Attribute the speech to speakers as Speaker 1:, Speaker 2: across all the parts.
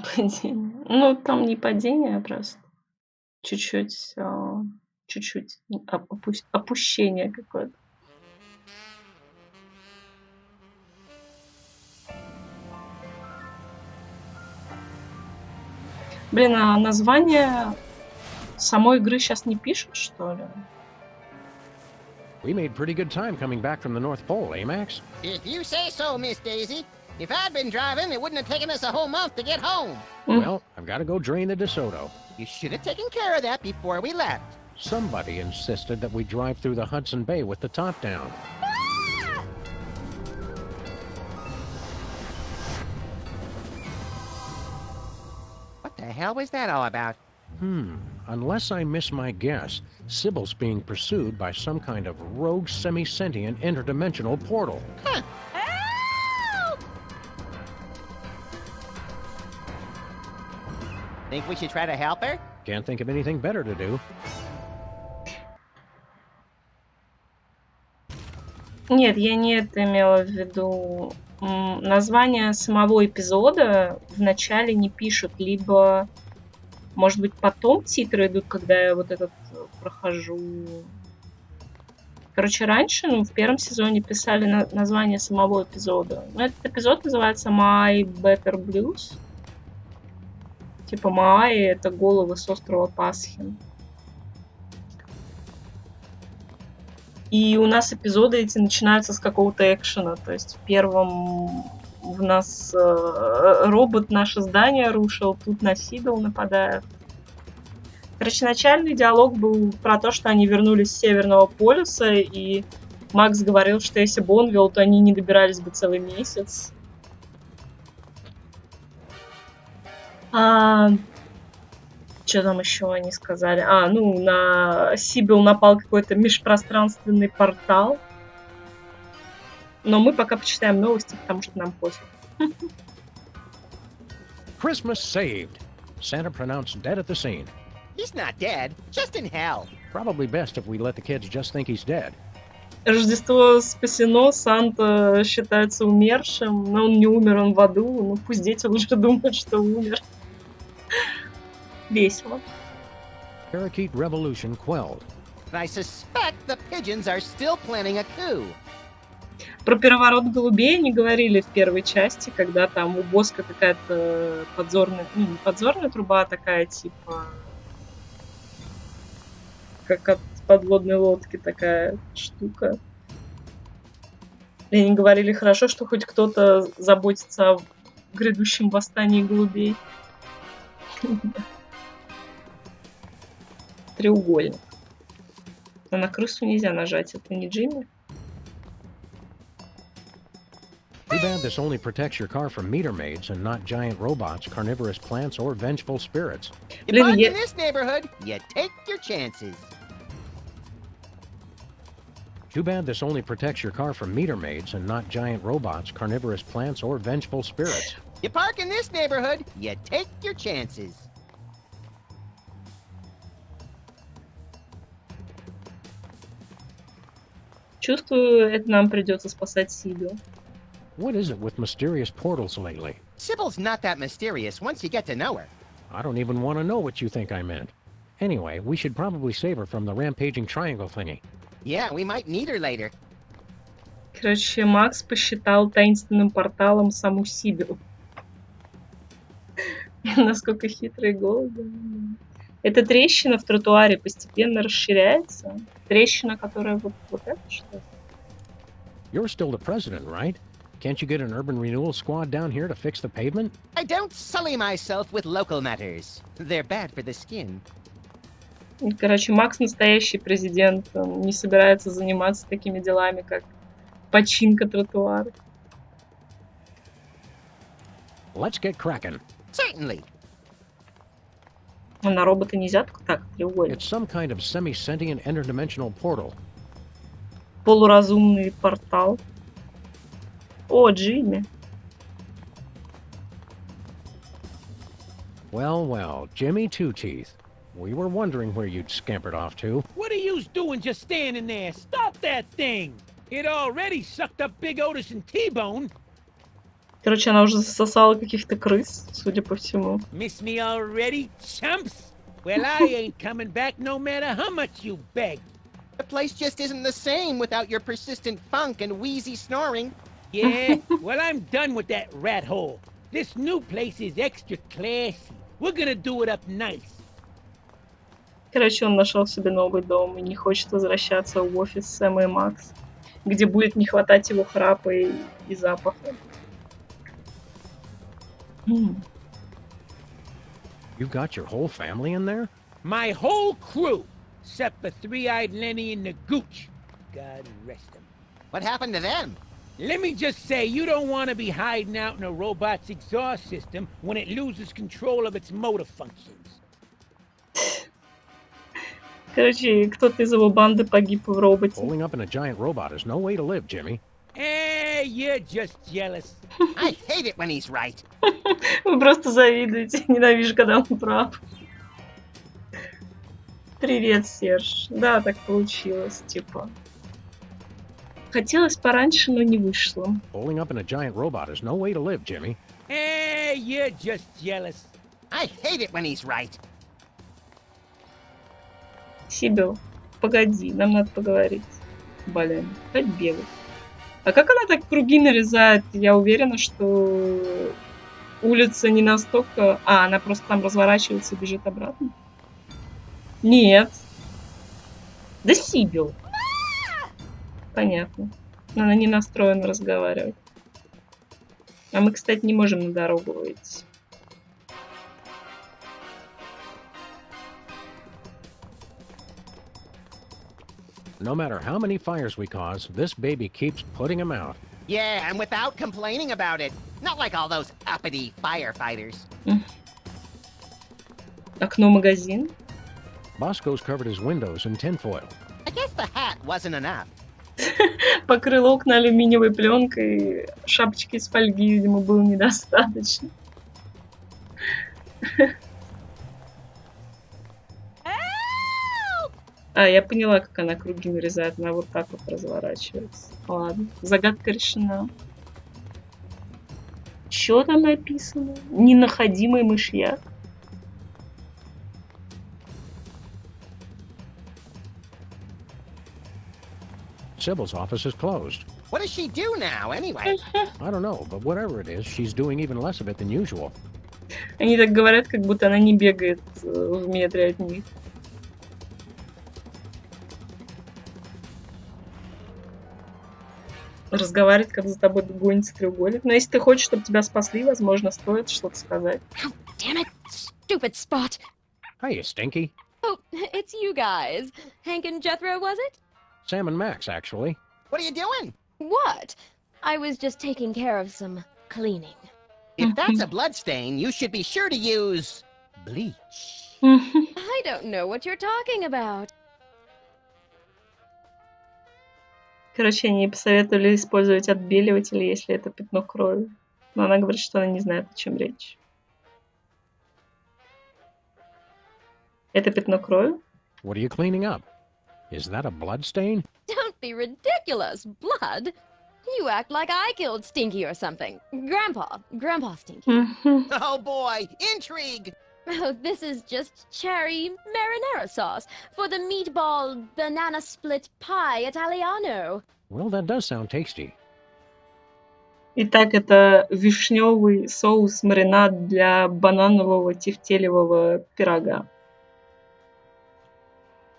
Speaker 1: Падение. Ну, там не падение, а просто чуть-чуть, чуть-чуть опущение какое-то. Блин, а название самой игры сейчас не пишут, что ли?
Speaker 2: We made pretty good time coming back from the North Pole, eh, Max?
Speaker 3: If you say so, Miss Daisy. If I'd been driving, it wouldn't have taken us a whole month to get home.
Speaker 2: Well, I've got to go drain the DeSoto.
Speaker 3: You should have taken care of that before we left.
Speaker 2: Somebody insisted that we drive through the Hudson Bay with the top down.
Speaker 3: What the hell was that all about?
Speaker 2: Unless I miss my guess, Sybil's being pursued by some kind of rogue semi-sentient interdimensional portal.
Speaker 3: Huh. Think we should try to help her?
Speaker 2: Can't think of anything better to do.
Speaker 1: Нет, я не это имела в виду. Название самого эпизода вначале не пишут, либо, может быть, потом титры идут, когда я вот этот прохожу. Короче, раньше, в первом сезоне писали название самого эпизода. Но этот эпизод называется My Better Blues. Типа Маи — это головы с острова Пасхи. И у нас эпизоды эти начинаются с какого-то экшена. То есть в первом в нас робот наше здание рушил, тут на Сибил нападает. Короче, начальный диалог был про то, что они вернулись с Северного полюса, и Макс говорил, что если бы он вел, то они не добирались бы целый месяц. Что там еще они сказали? На Сибил напал какой-то межпространственный портал. Но мы пока почитаем новости, потому что нам пофиг.
Speaker 2: Christmas saved. Santa pronounced dead at the scene.
Speaker 3: He's not dead, just in hell.
Speaker 2: Probably best if we let the kids just think he's dead.
Speaker 1: Рождество спасено, Санта считается умершим, но он не умер, он в аду. Ну пусть дети лучше думают, что умер. Весело.
Speaker 2: Parakeet revolution quelled.
Speaker 3: I suspect the pigeons are still planning a coup.
Speaker 1: Про переворот голубей они говорили в первой части, когда там у Боска какая-то подзорная, не подзорная труба, а такая типа как от подводной лодки такая штука. И они говорили, хорошо, что хоть кто-то заботится о грядущем восстании голубей. Треугольник. А на крысу нельзя нажать, это не Джимми?
Speaker 2: Too bad this only protects your car from meter maids and not giant robots, carnivorous plants, or vengeful spirits.
Speaker 3: You park in this neighborhood, you take your chances.
Speaker 2: Too bad this only protects your car from meter maids and not giant robots, carnivorous plants, or vengeful spirits.
Speaker 3: You park in this neighborhood, you take your chances.
Speaker 1: Чувствую, это нам придется спасать Сибил.
Speaker 2: What is it with mysterious portals lately?
Speaker 3: Sybil's not that mysterious once you get to know her.
Speaker 2: I don't even want to know what you think I meant. Anyway, we should probably save her from the rampaging triangle thingy.
Speaker 3: Yeah, we might need her later.
Speaker 1: Короче, Макс посчитал таинственным порталом саму Сибил. Насколько хитрые голуби. Эта трещина в тротуаре постепенно расширяется. Трещина, которая вот это что?
Speaker 2: You're still the president, right? Can't you get an urban renewal squad down here to fix the pavement?
Speaker 3: I don't sully myself with local matters. They're bad for the skin.
Speaker 1: Короче, Макс настоящий президент. Он не собирается заниматься такими делами, как починка тротуара.
Speaker 2: Let's get cracking.
Speaker 3: Certainly.
Speaker 1: На робота нельзя только так, треугольник.
Speaker 2: It's some kind of semi-sentient interdimensional portal.
Speaker 1: Полуразумный портал. О, Джимми.
Speaker 2: Well, well, Jimmy Two-Teeth. We were wondering where you'd scampered off to.
Speaker 4: What are you doing just standing there? Stop that thing! It already sucked up Big Otis and T-Bone.
Speaker 1: Короче, она уже засосала каких-то крыс, судя по всему.
Speaker 4: Miss me already, chumps? Well, I ain't coming back no matter how much you beg.
Speaker 3: The place just isn't the same without your persistent funk and wheezy snoring.
Speaker 4: Yeah? Well, I'm done with that rat hole. This new place is extra classy. We're gonna do it up nice.
Speaker 1: Короче, он нашел себе новый дом и не хочет возвращаться в офис Сэма и Макс, где будет не хватать его храпа и запаха.
Speaker 2: You've got your whole family in there?
Speaker 4: My whole crew, except for Three-Eyed Lenny and the Gooch. God rest him.
Speaker 3: What happened to them?
Speaker 4: Let me just say, you don't want to be hiding out in a robot's exhaust system when it loses control of its motor functions.
Speaker 1: Короче, кто-то из его банды погиб в роботе.
Speaker 2: Holding up in a giant robot is no way to live, Jimmy.
Speaker 4: You're just jealous.
Speaker 3: I hate it when he's right.
Speaker 1: Вы просто завидуете. Ненавижу, когда он прав. Привет, Серж. Да, так получилось, типа. Хотелось пораньше, но не вышло.
Speaker 2: Holding up in a giant robot is no way to live, Jimmy.
Speaker 4: You're just jealous.
Speaker 3: I hate it when he's right.
Speaker 1: Сибил, погоди, нам надо поговорить. Блин, хоть бегать. А как она так круги нарезает? Я уверена, что улица не настолько... А, она просто там разворачивается и бежит обратно? Нет. Да Сибил. Понятно. Но она не настроена разговаривать. А мы, кстати, не можем на дорогу выйти.
Speaker 2: No matter how many fires we cause, this baby keeps putting them out.
Speaker 3: Yeah, and without complaining about it. Not like all those uppity firefighters.
Speaker 1: Окно-магазин.
Speaker 2: Bosco's covered his windows in tinfoil.
Speaker 3: I guess the hat wasn't enough.
Speaker 1: Покрыл окна алюминиевой пленкой. Шапочки из фольги, видимо, было недостаточно. А, я поняла, как она круги нарезает. Она вот так вот разворачивается. Ладно, загадка решена. Что там написано? Ненаходимый мышьяк.
Speaker 2: Sybil's office is closed.
Speaker 3: What does she do now, anyway?
Speaker 2: I don't know, but whatever it is, she's doing even less of it than usual.
Speaker 1: Они так говорят, как будто она не бегает в метре от них. Разговаривать, как за тобой гонится треугольник. Но если ты хочешь, чтобы тебя спасли, возможно, стоит что-то сказать.
Speaker 5: Oh, damn it! Stupid Spot!
Speaker 2: Hiya, Stinky.
Speaker 5: Oh, it's you guys. Hank and Jethro, was it?
Speaker 2: Sam and Max, actually.
Speaker 3: What are you doing?
Speaker 5: What? I was just taking care of some cleaning.
Speaker 3: If that's a bloodstain, you should be sure to use bleach.
Speaker 5: I don't know what you're talking about.
Speaker 1: Короче, они посоветовали использовать отбеливатель, если это пятно крови. Но она говорит, что она не знает, о чем речь. Это пятно крови?
Speaker 2: What are you cleaning up? Is that a blood stain?
Speaker 5: Don't be ridiculous. Blood? You act like I killed Stinky or something. Grandpa Stinky.
Speaker 3: Oh boy, intrigue!
Speaker 5: Oh, this is just cherry marinara sauce for the meatball banana split pie Italiano.
Speaker 2: Well, that does sound tasty.
Speaker 1: Итак, это вишневый соус-маринад для бананового тефтелевого пирога.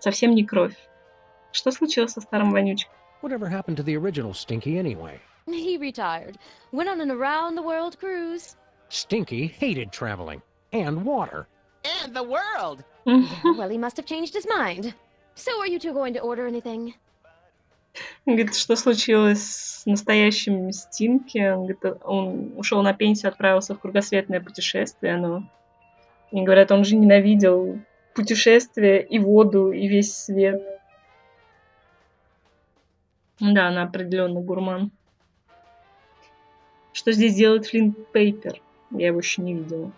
Speaker 1: Совсем не кровь. Что случилось со старым вонючкой?
Speaker 2: Whatever happened to the original Stinky anyway?
Speaker 5: He retired. Went on an around-the-world cruise.
Speaker 2: Stinky hated traveling. And water.
Speaker 3: And the world!
Speaker 5: Well, he must have changed his mind. So are you two going to order anything?
Speaker 1: Говорит, что случилось с настоящим Стинки? Он говорит, он ушел на пенсию, отправился в кругосветное путешествие, но... И говорят, он же ненавидел путешествия и воду, и весь свет. Да, она определенно гурман. Что здесь делает Флинт Пейпер? Я его еще не видела.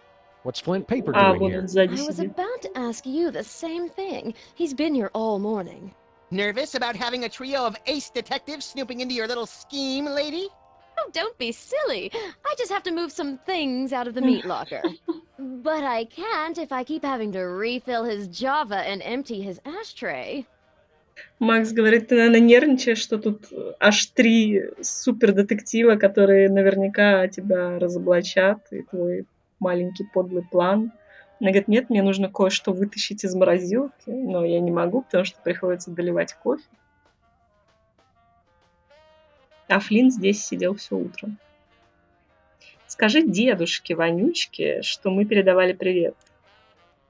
Speaker 2: What's Flint Paper
Speaker 1: А,
Speaker 2: doing
Speaker 1: вот
Speaker 2: here?
Speaker 1: он сзади
Speaker 5: I was
Speaker 1: сидит.
Speaker 5: about to ask you the same thing. He's been here all morning.
Speaker 3: Nervous about having a trio of ace detectives snooping into your little scheme, lady?
Speaker 5: Oh, don't be silly. I just have to move some things out of the meat locker. But I can't if I keep having to refill his Java and empty his ashtray.
Speaker 1: Макс говорит, ты, наверное, нервничаешь, что тут аж 3 супердетектива, которые наверняка тебя разоблачат, и твой маленький подлый план. Она говорит, нет, мне нужно кое-что вытащить из морозилки, но я не могу, потому что приходится доливать кофе. А Флинн здесь сидел все утро. Скажи дедушке Вонючке, что мы передавали привет.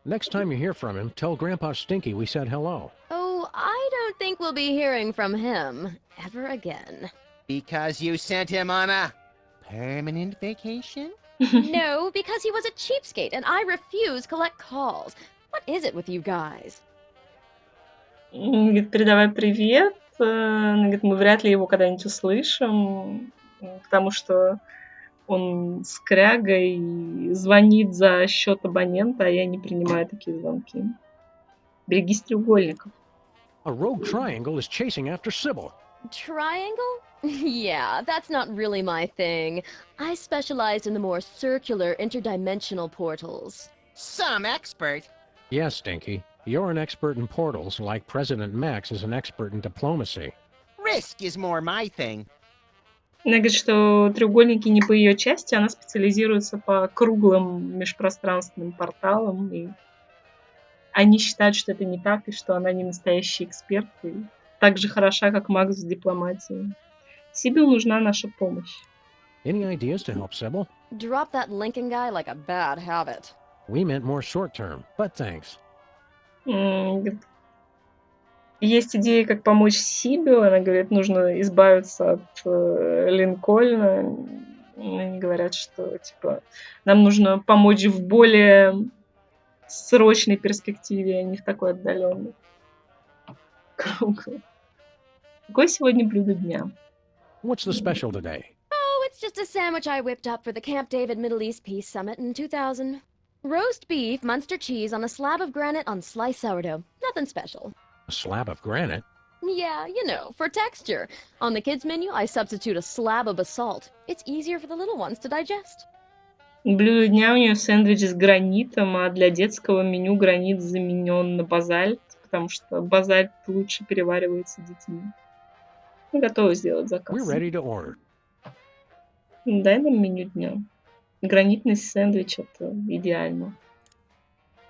Speaker 2: Next time you hear from him, tell Grandpa Stinky we said hello.
Speaker 5: Oh, I don't think we'll be hearing from him ever again.
Speaker 3: Because you sent him on a permanent vacation?
Speaker 5: No, because he was a cheapskate and I refuse collect calls. What is it with you guys?
Speaker 1: Говорит, передавай привет. Она говорит, мы вряд ли его когда-нибудь услышим, потому что он скряга и звонит за счет абонента, а я не принимаю такие звонки. Берегись треугольников.
Speaker 2: A rogue triangle is chasing after Sybil.
Speaker 5: Triangle? Yeah, that's not really my thing. I specialized in the more circular interdimensional portals.
Speaker 3: Some expert.
Speaker 2: Yes, Stinky. You're an expert in portals, like President Max is an expert in diplomacy.
Speaker 3: Risk is more my thing.
Speaker 1: Она говорит, что треугольники не по ее части, она специализируется по круглым межпространственным порталам, и они считают, что это не так, и что она не настоящий эксперт, и так же хороша, как Макс в дипломатии. Сибил нужна наша помощь.
Speaker 2: Any ideas to help Sybil?
Speaker 5: Drop that Lincoln guy like a bad habit.
Speaker 2: We meant more short term, but thanks.
Speaker 1: Говорит, есть идеи, как помочь Сибил. Она говорит, нужно избавиться от Линкольна. Они говорят, что типа нам нужно помочь в более срочной перспективе, а не в такой отдаленной. Круто. Какое сегодня блюдо дня?
Speaker 2: What's the special today?
Speaker 5: Oh, it's just a sandwich I whipped up for the Camp David Middle East Peace Summit in 2000. Roast beef, Munster cheese on a slab of granite on sliced sourdough. Nothing special.
Speaker 2: A slab of granite?
Speaker 5: Yeah, you know, for texture. On the kids' menu, I substitute a slab of basalt. It's easier for the little ones to digest.
Speaker 1: Блюдо дня у нее сэндвич с гранитом, а для детского меню гранит заменен на базальт, потому что базальт лучше переваривается детьми. Мы готовы сделать заказ.
Speaker 2: We're ready to order.
Speaker 1: Дай нам меню дня. Гранитный сэндвич — это идеально.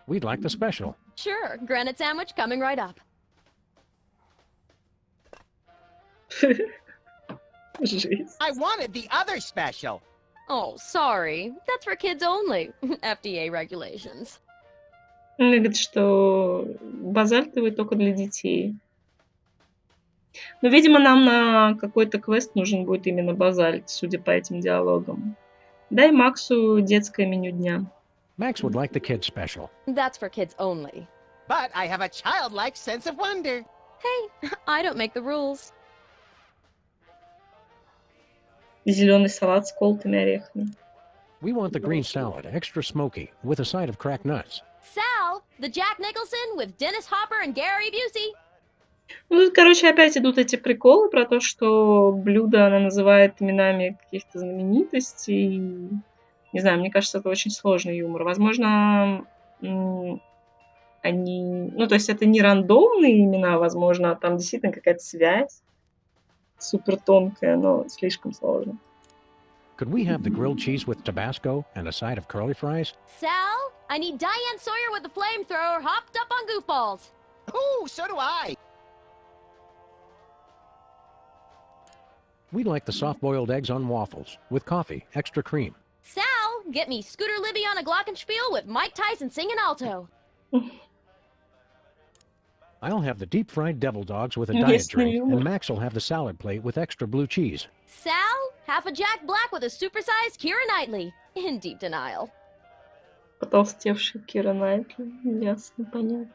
Speaker 2: We'd like the special.
Speaker 5: Sure, granite sandwich coming right up.
Speaker 1: Жесть.
Speaker 3: I wanted the other special.
Speaker 5: Oh, sorry. That's for kids only. FDA regulations.
Speaker 1: Она говорит, что базальтовый только для детей. Но, видимо, нам на какой-то квест нужен будет именно базальт, судя по этим диалогам. Дай Максу детское меню дня.
Speaker 2: Max would like the kids special.
Speaker 5: That's for kids only.
Speaker 3: But I have a childlike sense of wonder.
Speaker 5: Hey, I don't make the rules.
Speaker 1: Зеленый салат с колотыми орехами.
Speaker 2: We want the green salad, extra smoky, with a side of cracked nuts.
Speaker 5: Sal, the Jack Nicholson with Dennis Hopper and Gary Busey.
Speaker 1: Ну, тут, короче, опять идут эти приколы про то, что блюдо она называет именами каких-то знаменитостей. Не знаю, мне кажется, это очень сложный юмор. Возможно, они... Ну, то есть это не рандомные имена, возможно, а там действительно какая-то связь супер тонкая, но слишком сложно.
Speaker 2: Could we have the grilled cheese with Tabasco and a side of curly fries?
Speaker 5: Sal, I need Diane Sawyer with the flamethrower hopped up on goofballs.
Speaker 3: Ooh, so do I.
Speaker 2: We'd like the soft-boiled eggs on waffles, with coffee, extra cream.
Speaker 5: Sal, get me Scooter Libby on a glockenspiel with Mike Tyson singing alto.
Speaker 2: I'll have the deep-fried devil dogs with a
Speaker 1: Yes,
Speaker 2: diet drink,
Speaker 1: you.
Speaker 2: and Max will have the salad plate with extra blue cheese.
Speaker 5: Sal, half a Jack Black with a supersized Keira Knightley. In deep denial.
Speaker 1: Потолстевший Кира Найтли. Ясно, понятно.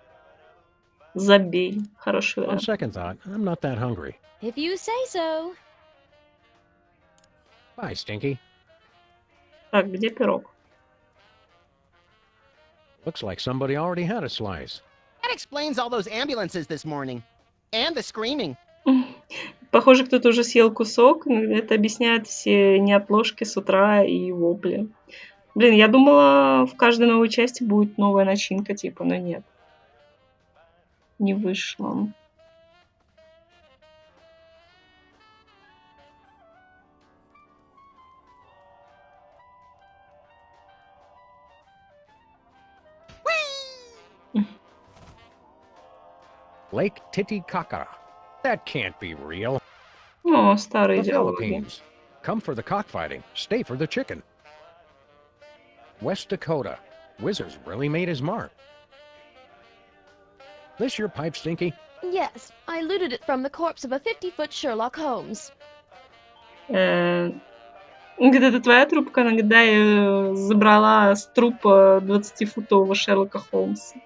Speaker 1: Забей. Хороший
Speaker 2: On
Speaker 1: вариант.
Speaker 2: second thought, I'm not that hungry.
Speaker 5: If you say so.
Speaker 2: Bye, Stinky.
Speaker 1: Так, где пирог?
Speaker 2: Looks like somebody already had a slice.
Speaker 3: That explains all those ambulances this morning. And the screaming.
Speaker 1: Похоже, кто-то уже съел кусок. Это объясняет все неотложки с утра и вопли. Блин, я думала, в каждой новой части будет новая начинка, типа, но нет. Не вышло.
Speaker 2: Lake Titicaca. That can't be real.
Speaker 1: О, старые
Speaker 2: The
Speaker 1: диалоги.
Speaker 2: Philippines. Come for the cockfighting, stay for the chicken. West Dakota. Wizards really made his mark. This your pipe, Stinky?
Speaker 5: Yes, I looted it from the corpse of a 50-foot Sherlock Holmes.
Speaker 1: Он говорит, это твоя трубка? Она говорит, да, я её забрала с трупа 20-футового Шерлока Холмса.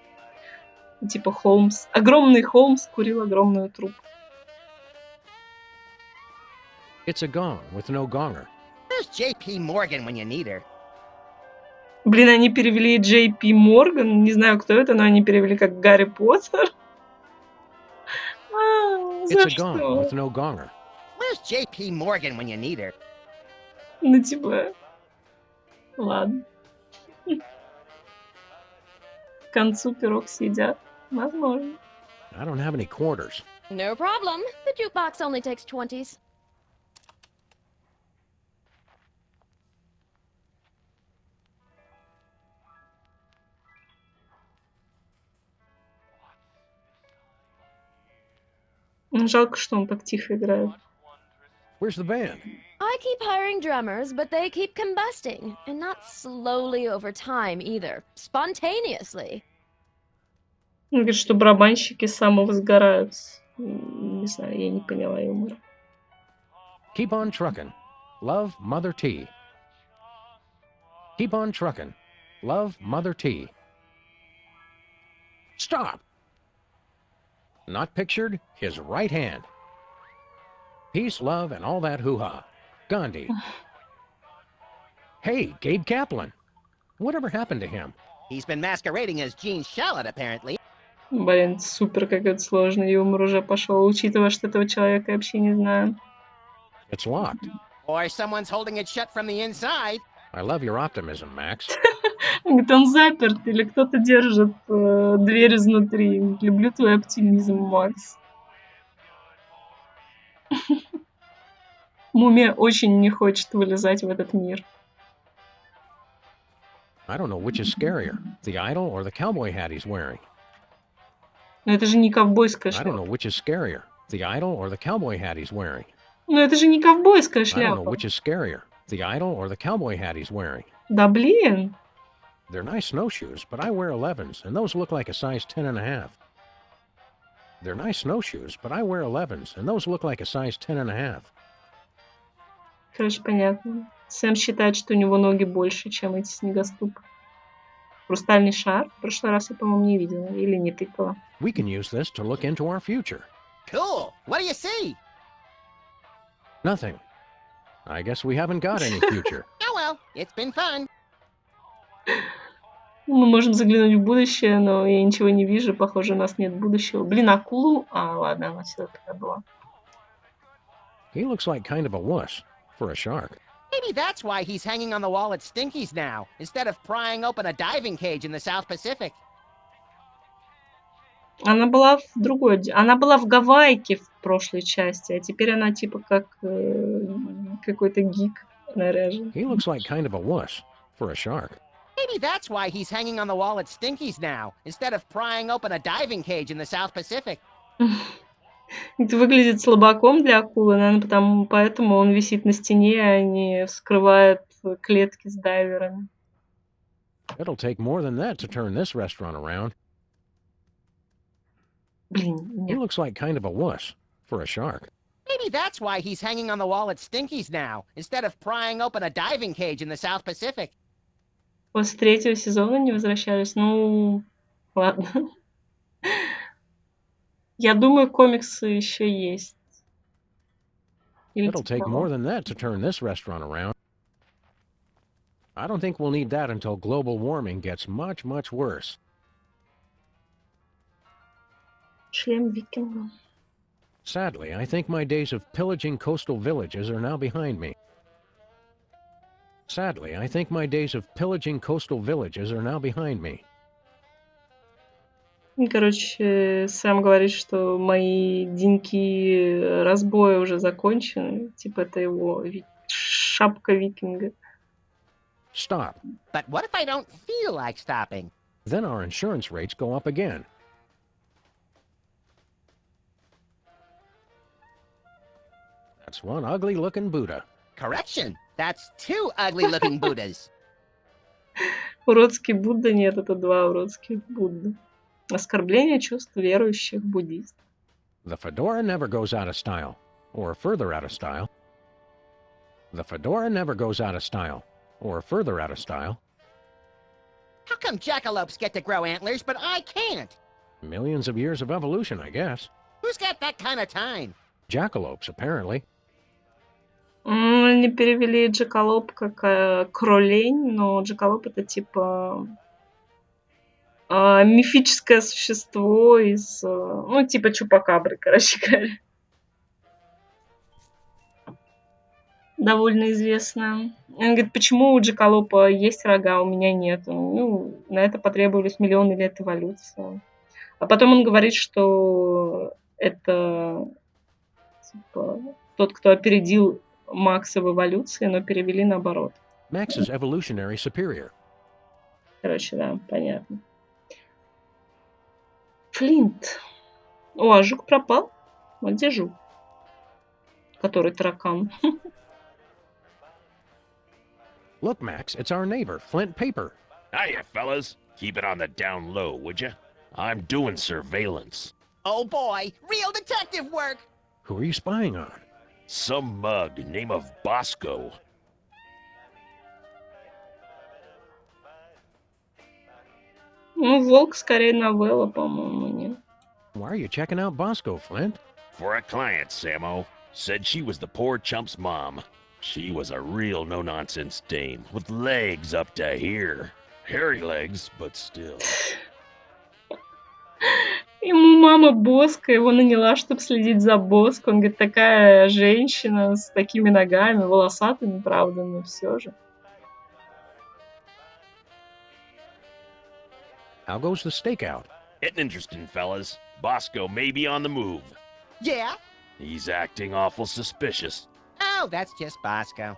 Speaker 1: Типа Холмс. Огромный Холмс курил огромную трубку.
Speaker 2: It's a gong with no gonger.
Speaker 3: There's J.P. Morgan when you need her.
Speaker 1: Блин, они перевели Джей Пи Морган. Не знаю, кто это, но они перевели как Гарри Поттер.
Speaker 2: It's
Speaker 1: За
Speaker 2: a gong
Speaker 1: что?
Speaker 2: with no gonger.
Speaker 3: Where's J.P. Morgan when you need her?
Speaker 1: Ну, типа... Ладно. К концу пирог съедят. Возможно.
Speaker 2: I don't have any quarters.
Speaker 5: No problem. The jukebox only takes 20s.
Speaker 1: Жалко, что он так тихо играет.
Speaker 2: Where's the band?
Speaker 5: I keep hiring drummers, but they keep combusting. And not slowly over time either. Spontaneously.
Speaker 1: Он говорит, что барабанщики самовозгораются. Не знаю, я не поняла юмора.
Speaker 2: Keep on truckin'. Love, Mother T. Keep on truckin'. Love, Mother T. Stop! Not pictured, his right hand. Peace, love, and all that hoo-ha. Gandhi. Hey, Gabe Kaplan. Whatever happened to him?
Speaker 3: He's been masquerading as Gene Shalit, apparently.
Speaker 1: Блин, супер какой-то сложный юмор уже пошел, учитывая, что этого человека я вообще не знаю.
Speaker 2: It's locked.
Speaker 3: Or someone's holding it shut from the inside.
Speaker 2: I love your optimism, Max.
Speaker 1: Он говорит, он заперт, или кто-то держит дверь изнутри. Люблю твой оптимизм, Макс. Мумия очень не хочет вылезать в этот мир.
Speaker 2: I don't know which is scarier, the idol or the cowboy hat he's wearing.
Speaker 1: Но это же не ковбойская
Speaker 2: I don't know
Speaker 1: шляпа.
Speaker 2: which is scarier, the idol or the cowboy hat he's wearing.
Speaker 1: Но это же не ковбойская
Speaker 2: I don't know
Speaker 1: шляпа.
Speaker 2: which is scarier, the idol or the cowboy hat he's wearing.
Speaker 1: Да блин.
Speaker 2: They're nice snowshoes, but I wear 11s, and those look like a size 10 and a half. They're nice snowshoes, but I wear 11s, and those look like a size 10 and a half.
Speaker 1: Короче, понятно. Сэм считает, что у него ноги больше, чем эти снегоступы. Хрустальный шар? В прошлый раз я, по-моему, не видела. Или не тыкала.
Speaker 2: We can use this to look into our future.
Speaker 3: Cool. What do you see?
Speaker 2: Nothing. I guess we haven't got any future.
Speaker 3: Oh well, it's been fun.
Speaker 1: Мы можем заглянуть в будущее, но я ничего не вижу. Похоже, у нас нет будущего. Блин, акулу? А, ладно, она всегда такая была.
Speaker 2: He looks like kind of a wuss for a shark.
Speaker 3: Maybe that's why he's hanging on the wall at Stinky's now, instead of prying open a diving cage in the South Pacific.
Speaker 1: Она была в другой... Она была в Гавайке в прошлой части, а теперь она типа как какой-то гик наряжен.
Speaker 2: He looks like kind of a wuss for a shark.
Speaker 3: Maybe that's why he's hanging on the wall at Stinky's now, instead of prying open a diving cage in the South Pacific.
Speaker 1: Это выглядит слабаком для акулы, наверное, поэтому он висит на стене, а не вскрывает клетки с дайверами.
Speaker 2: It'll take more than that to turn this restaurant around.
Speaker 1: Блин,
Speaker 2: He
Speaker 1: нет.
Speaker 2: looks like kind of a wuss for a shark.
Speaker 3: Maybe that's why he's hanging on the wall at Stinky's now, instead of prying open a diving cage in the South Pacific.
Speaker 1: После третьего сезона не возвращались. Ну, ладно. Я думаю, комиксы еще есть. Или
Speaker 2: It'll take
Speaker 1: типа
Speaker 2: more
Speaker 1: того.
Speaker 2: than that to turn this restaurant around. I don't think we'll need that until global warming gets much, much worse.
Speaker 1: Шлем викинга.
Speaker 2: Sadly, I think my days of pillaging coastal villages are now behind me. Sadly, I think my days of pillaging coastal villages are now behind me.
Speaker 1: Короче, Сэм говорит, что мои деньки разбоя уже закончены. Типа это его шапка викинга.
Speaker 2: Stop.
Speaker 3: But what if I don't feel like stopping?
Speaker 2: Then our insurance rates go up again. That's one ugly-looking Buddha.
Speaker 3: Correction. That's two ugly-looking Buddhas.
Speaker 1: Уродский Будда нет, это два уродских Будды. Оскорбление чувств верующих буддистов.
Speaker 2: The fedora never goes out of style, or further out of style. The fedora never goes out of style, or further out of style.
Speaker 3: How come jackalopes get to grow antlers, but I can't?
Speaker 2: Millions of years of evolution, I guess.
Speaker 3: Who's got that kind of time?
Speaker 2: Jackalopes, apparently.
Speaker 1: Они перевели джакалоп как кролень, но джакалоп это типа мифическое существо из, ну, типа чупакабры, короче говоря. Довольно известная. Он говорит, почему у джакалопа есть рога, а у меня нет. Ну, на это потребовались миллионы лет эволюции. А потом он говорит, что это типа тот, кто опередил Макса в эволюции, но перевели наоборот.
Speaker 2: Max is evolutionary superior.
Speaker 1: Короче, да, понятно. Флинт. О, а жук пропал? А где жук? Который таракан.
Speaker 2: Look, Max, it's our neighbor, Flint Paper.
Speaker 6: Hiya, fellas. Keep it on the down low, would ya? I'm doing surveillance.
Speaker 3: Oh boy, real detective work!
Speaker 2: Who are you spying on?
Speaker 6: Some mug name of Bosco.
Speaker 1: Ну, волк скорее новелла, по-моему, нет.
Speaker 2: Why are you checking out Bosco, Flint?
Speaker 6: For a client, Samo. Said she was the poor chump's mom. She was a real no-nonsense dame, with legs up to here. Hairy legs, but still.
Speaker 1: Ему мама Боско, его наняла, чтобы следить за Боско. Он говорит, такая женщина с такими ногами, волосатыми, правда, но все же.
Speaker 2: How goes the stakeout?
Speaker 6: Getting interesting, fellas. Bosco may be on the move.
Speaker 3: Yeah?
Speaker 6: He's acting awful suspicious.
Speaker 3: Oh, that's just Bosco.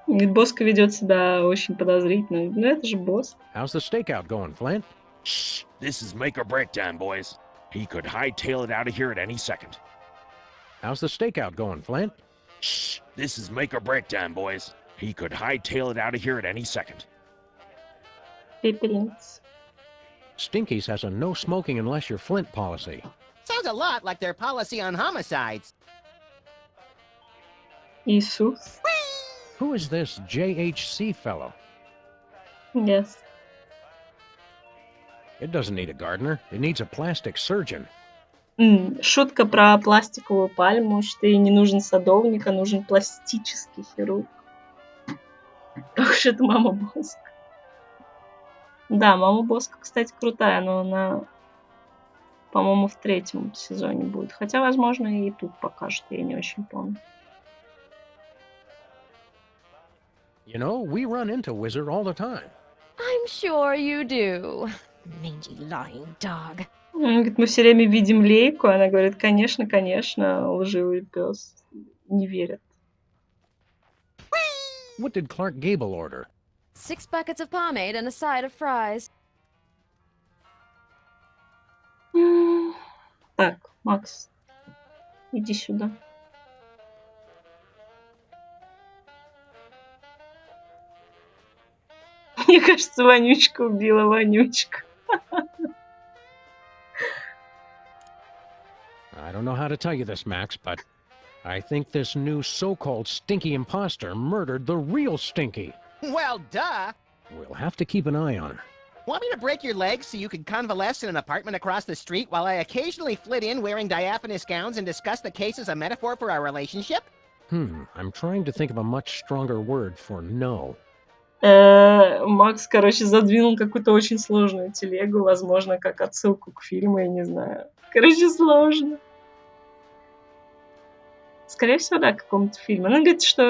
Speaker 1: Говорит, Боско ведет себя очень подозрительно. Ну, это же босс.
Speaker 2: How's the stakeout going, Flint?
Speaker 6: Shh, this is make or break time, boys. He could hightail it out of here at any second.
Speaker 2: How's the stakeout going, Flint?
Speaker 6: Shh, this is make or break time, boys. He could hightail it out of here at any second.
Speaker 1: Пепельниц.
Speaker 2: Stinky's has a no smoking unless you're Flint policy.
Speaker 3: Sounds a lot like their policy on homicides.
Speaker 1: Иисус.
Speaker 2: Who is this JHC fellow?
Speaker 1: Yes.
Speaker 2: It doesn't need a gardener. It needs a plastic surgeon.
Speaker 1: Шутка про пластиковую пальму, что ей не нужен садовник, а нужен пластический хирург. Ох уж это мама Боско. Да, мама Боско, кстати, крутая, но она, по-моему, в 3-м сезоне будет. Хотя, возможно, и тут покажут, я не очень помню.
Speaker 2: You know, we run into Wizard all the time.
Speaker 5: I'm sure you do. Mangy lying dog.
Speaker 1: Он говорит, мы все время видим Лейку. Она говорит, конечно, конечно, лживый пес. Не верят.
Speaker 2: What did Clark Gable order?
Speaker 5: 6 buckets of pomade and a side of fries.
Speaker 1: Так, Макс, иди сюда. Мне кажется, Вонючка убила Вонючку.
Speaker 2: I don't know how to tell you this, Max, but I think this new so-called Stinky imposter murdered the real Stinky.
Speaker 3: Well, duh.
Speaker 2: We'll have to keep an eye on her.
Speaker 3: Want me to break your legs so you can convalesce in an apartment across the street while I occasionally flit in wearing diaphanous gowns and discuss the case as a metaphor for our relationship?
Speaker 2: I'm trying to think of a much stronger word for no.
Speaker 1: Макс, короче, задвинул какую-то очень сложную телегу, возможно, как отсылку к фильму, я не знаю. Короче, сложно. Скорее всего, да, каком-то фильме. Она говорит, что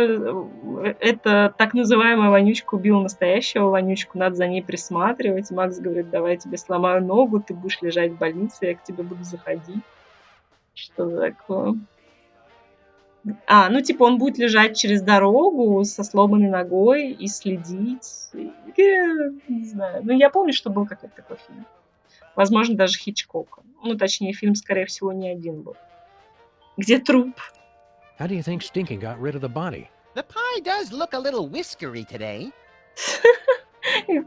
Speaker 1: это так называемая вонючка убила настоящего вонючку, надо за ней присматривать. Макс говорит, давай я тебе сломаю ногу, ты будешь лежать в больнице, я к тебе буду заходить. Что такое? Ну, типа, он будет лежать через дорогу со сломанной ногой и следить. Не знаю. Ну, я помню, что был какой-то такой фильм. Возможно, даже Хичкока. Ну, точнее, фильм, скорее всего, не один был. Где труп?
Speaker 2: How do you think Stinky got rid of the body?
Speaker 3: The pie does look a little whiskery today.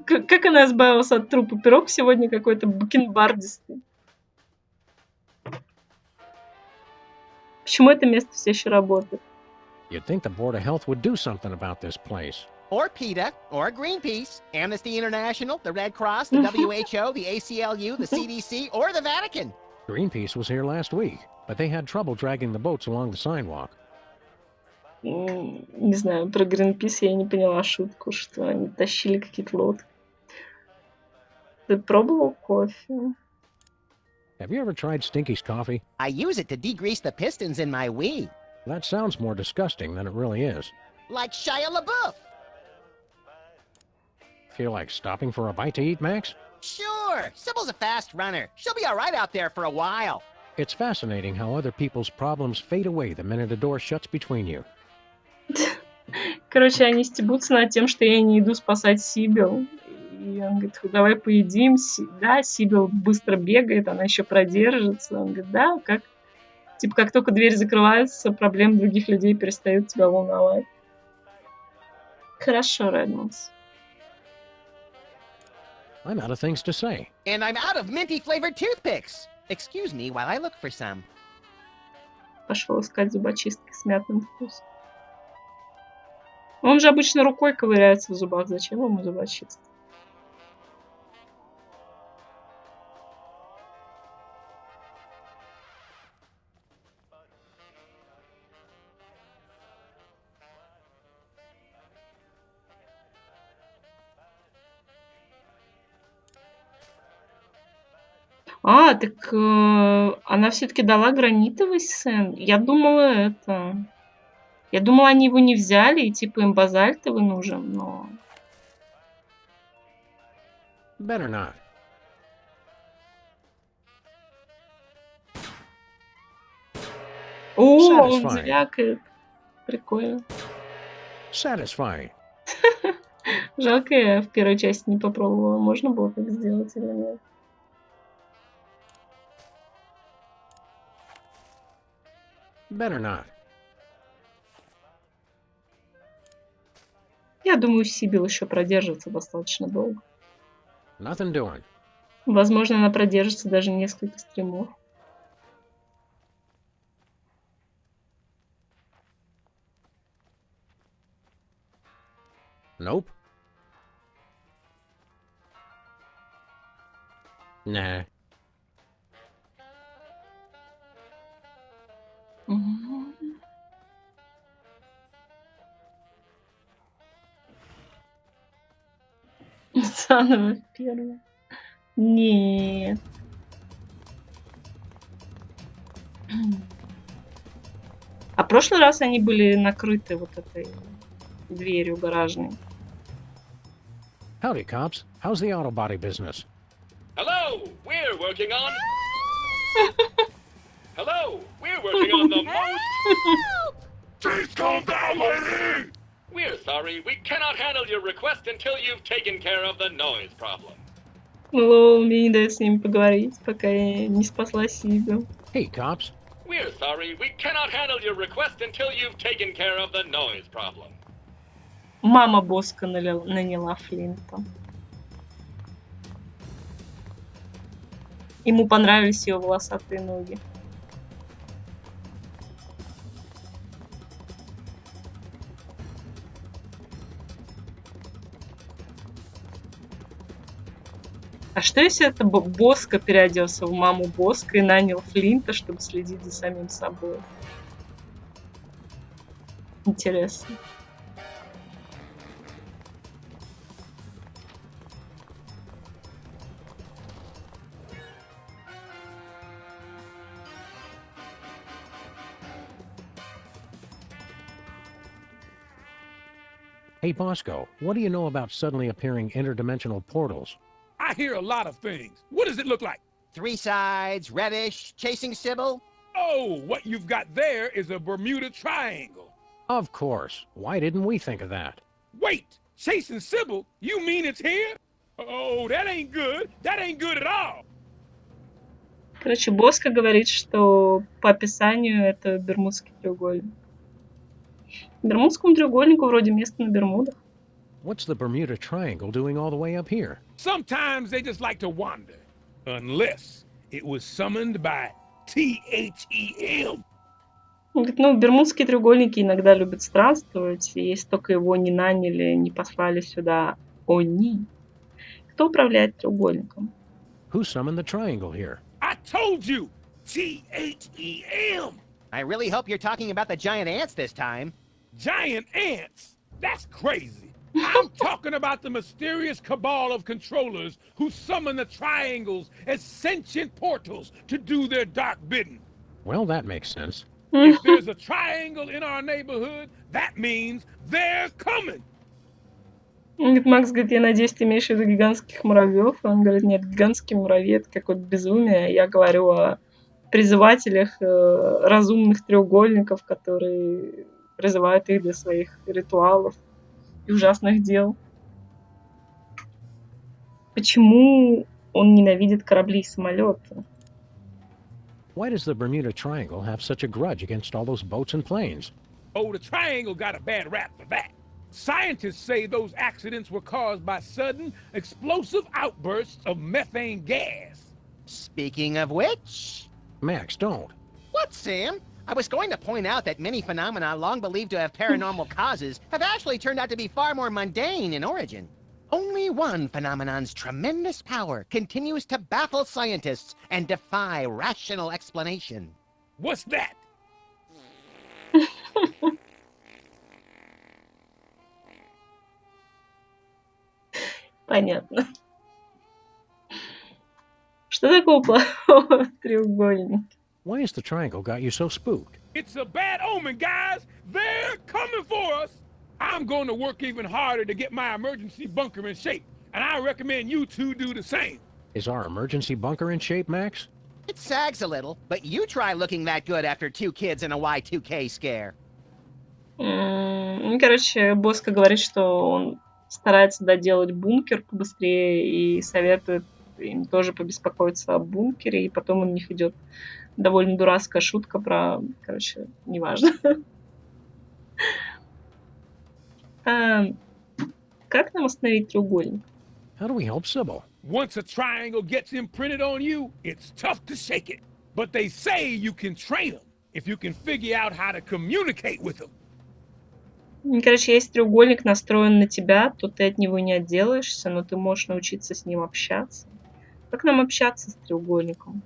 Speaker 1: Как она избавилась от трупа? Пирог сегодня какой-то бакенбардистый. Почему это место все еще работает?
Speaker 2: You'd think the Board of Health would do something about this place.
Speaker 3: Or PETA, or Greenpeace, Amnesty International, the Red Cross, the WHO, the ACLU, the CDC, or the Vatican.
Speaker 2: Greenpeace was here last week, but they had trouble dragging the boats along the sidewalk.
Speaker 1: Не знаю, про Greenpeace я не поняла шутку, что они тащили какие-то лодки. Ты пробовал кофе?
Speaker 2: Have you ever tried Stinky's coffee?
Speaker 3: I use it to degrease the pistons in my Wii.
Speaker 2: That sounds more disgusting than it really is.
Speaker 3: Like Shia LaBeouf.
Speaker 2: Feel like stopping for a bite to eat, Max?
Speaker 3: Sure, Sybil's a fast runner. She'll be all right out there for a while.
Speaker 2: It's fascinating how other people's problems fade away the minute a door shuts between you.
Speaker 1: Короче, они стебутся над тем, что я не иду спасать Сибил. И он говорит, давай поедим. Да, Сибил быстро бегает, она еще продержится. Он говорит, да, как только дверь закрывается, проблемы других людей перестают тебя волновать. Хорошо, Редмондс.
Speaker 2: I'm out of things to say.
Speaker 3: And I'm out of minty-flavored toothpicks. Excuse me while I look for some.
Speaker 1: Пошел искать зубочистки с мятным вкусом. Он же обычно рукой ковыряется в зубах. Зачем ему зубочистка? Так она все-таки дала гранитовый сен. Я думала, они его не взяли, и типа им базальтовый нужен, но...
Speaker 2: Better not.
Speaker 1: Он
Speaker 2: Satisfying.
Speaker 1: звякает. Прикольно.
Speaker 2: Satisfying.
Speaker 1: Жалко, я в первой части не попробовала. Можно было так сделать или нет?
Speaker 2: Better not.
Speaker 1: Я думаю, Сибил еще продержится достаточно долго.
Speaker 2: Nothing doing.
Speaker 1: Возможно, она продержится даже несколько стримов.
Speaker 2: Nope. Nah.
Speaker 1: Заново первое. Нет. А в прошлый раз они были накрыты вот этой дверью гаражной.
Speaker 2: Howdy, cops. How's the auto body business?
Speaker 6: Hello, we're working on. Hello, we're working on the most. Please calm down, lady. We're sorry, we cannot handle your request until you've taken care of the noise problem.
Speaker 1: Лол, мне не дает с ними поговорить, пока я не спасла Сибил.
Speaker 2: Hey, cops.
Speaker 6: We're sorry, we cannot handle your request until you've taken care of the noise problem.
Speaker 1: Мама Боска наняла Флинта. Ему понравились ее волосатые ноги. А что если это Боска переоделся в маму Боска и нанял Флинта, чтобы следить за самим собой? Интересно.
Speaker 2: Hey, Bosco, what do you know about suddenly appearing interdimensional portals?
Speaker 4: I hear a lot of things. What does it look like?
Speaker 3: 3 sides, reddish, chasing Sybil.
Speaker 4: Oh, what you've got there is a Bermuda Triangle.
Speaker 2: Of course. Why didn't we think of that?
Speaker 4: Wait, chasing Sybil? You mean it's here? Oh, that ain't good. That ain't good at all.
Speaker 1: Короче, Боско говорит, что по описанию это Бермудский треугольник. Бермудскому треугольнику вроде место на Бермудах.
Speaker 2: What's the Bermuda Triangle doing all the way up here?
Speaker 4: Sometimes they just like to wander. Unless it was summoned by THEM.
Speaker 1: Он говорит, ну, Бермудские треугольники иногда любят странствовать, и если только его не наняли, не послали сюда они. Кто управляет треугольником?
Speaker 2: Who summoned the triangle here?
Speaker 4: I told you! THEM!
Speaker 3: I really hope you're talking about the giant ants this time.
Speaker 4: Giant ants? That's crazy. I'm talking about the mysterious cabal of controllers who summon the triangles as sentient portals to do their dark bidding.
Speaker 2: Well, that makes sense.
Speaker 4: If there's a triangle in our neighborhood, that means they're coming.
Speaker 1: Говорит, Макс говорит, я надеюсь, ты имеешь в виду гигантских муравьев. Он говорит, нет, гигантские муравьи — это какое-то безумие. Я говорю о призывателях разумных треугольников, которые призывают их для своих ритуалов и ужасных дел. Почему он ненавидит корабли и самолеты?
Speaker 2: Why does the Bermuda Triangle have such a grudge against all those boats and planes?
Speaker 4: Oh, the triangle got a bad rap for that. Scientists say those accidents were caused by sudden, explosive outbursts of methane gas.
Speaker 3: Speaking of which...
Speaker 2: Max, don't.
Speaker 3: What, Sam? I was going to point out that many phenomena long believed to have paranormal causes have actually turned out to be far more mundane in origin. Only one phenomenon's tremendous power continues to baffle scientists and defy rational explanation.
Speaker 4: What's that?
Speaker 1: Понятно. Что такого плохого в треугольнике?
Speaker 2: Why has the triangle got you so spooked?
Speaker 4: It's a bad omen, guys! They're coming for us! I'm going to work even harder to get my emergency bunker in shape, and I recommend you two do the same.
Speaker 2: Is our emergency bunker in shape, Max?
Speaker 3: It sags a little, but you try looking that good after 2 kids and a Y2K scare.
Speaker 1: Короче, Боско говорит, что он старается доделать бункер побыстрее и советует им тоже побеспокоиться о бункере, и потом у них идет довольно дурацкая шутка про... Короче, неважно. Как нам остановить треугольник?
Speaker 2: How do we help Sybil?
Speaker 4: Once a triangle gets imprinted on you, it's tough to shake it. But they say you can train them if you can figure out how to communicate with them.
Speaker 1: Короче, если треугольник настроен на тебя, то ты от него не отделаешься, но ты можешь научиться с ним общаться. Как нам общаться с треугольником?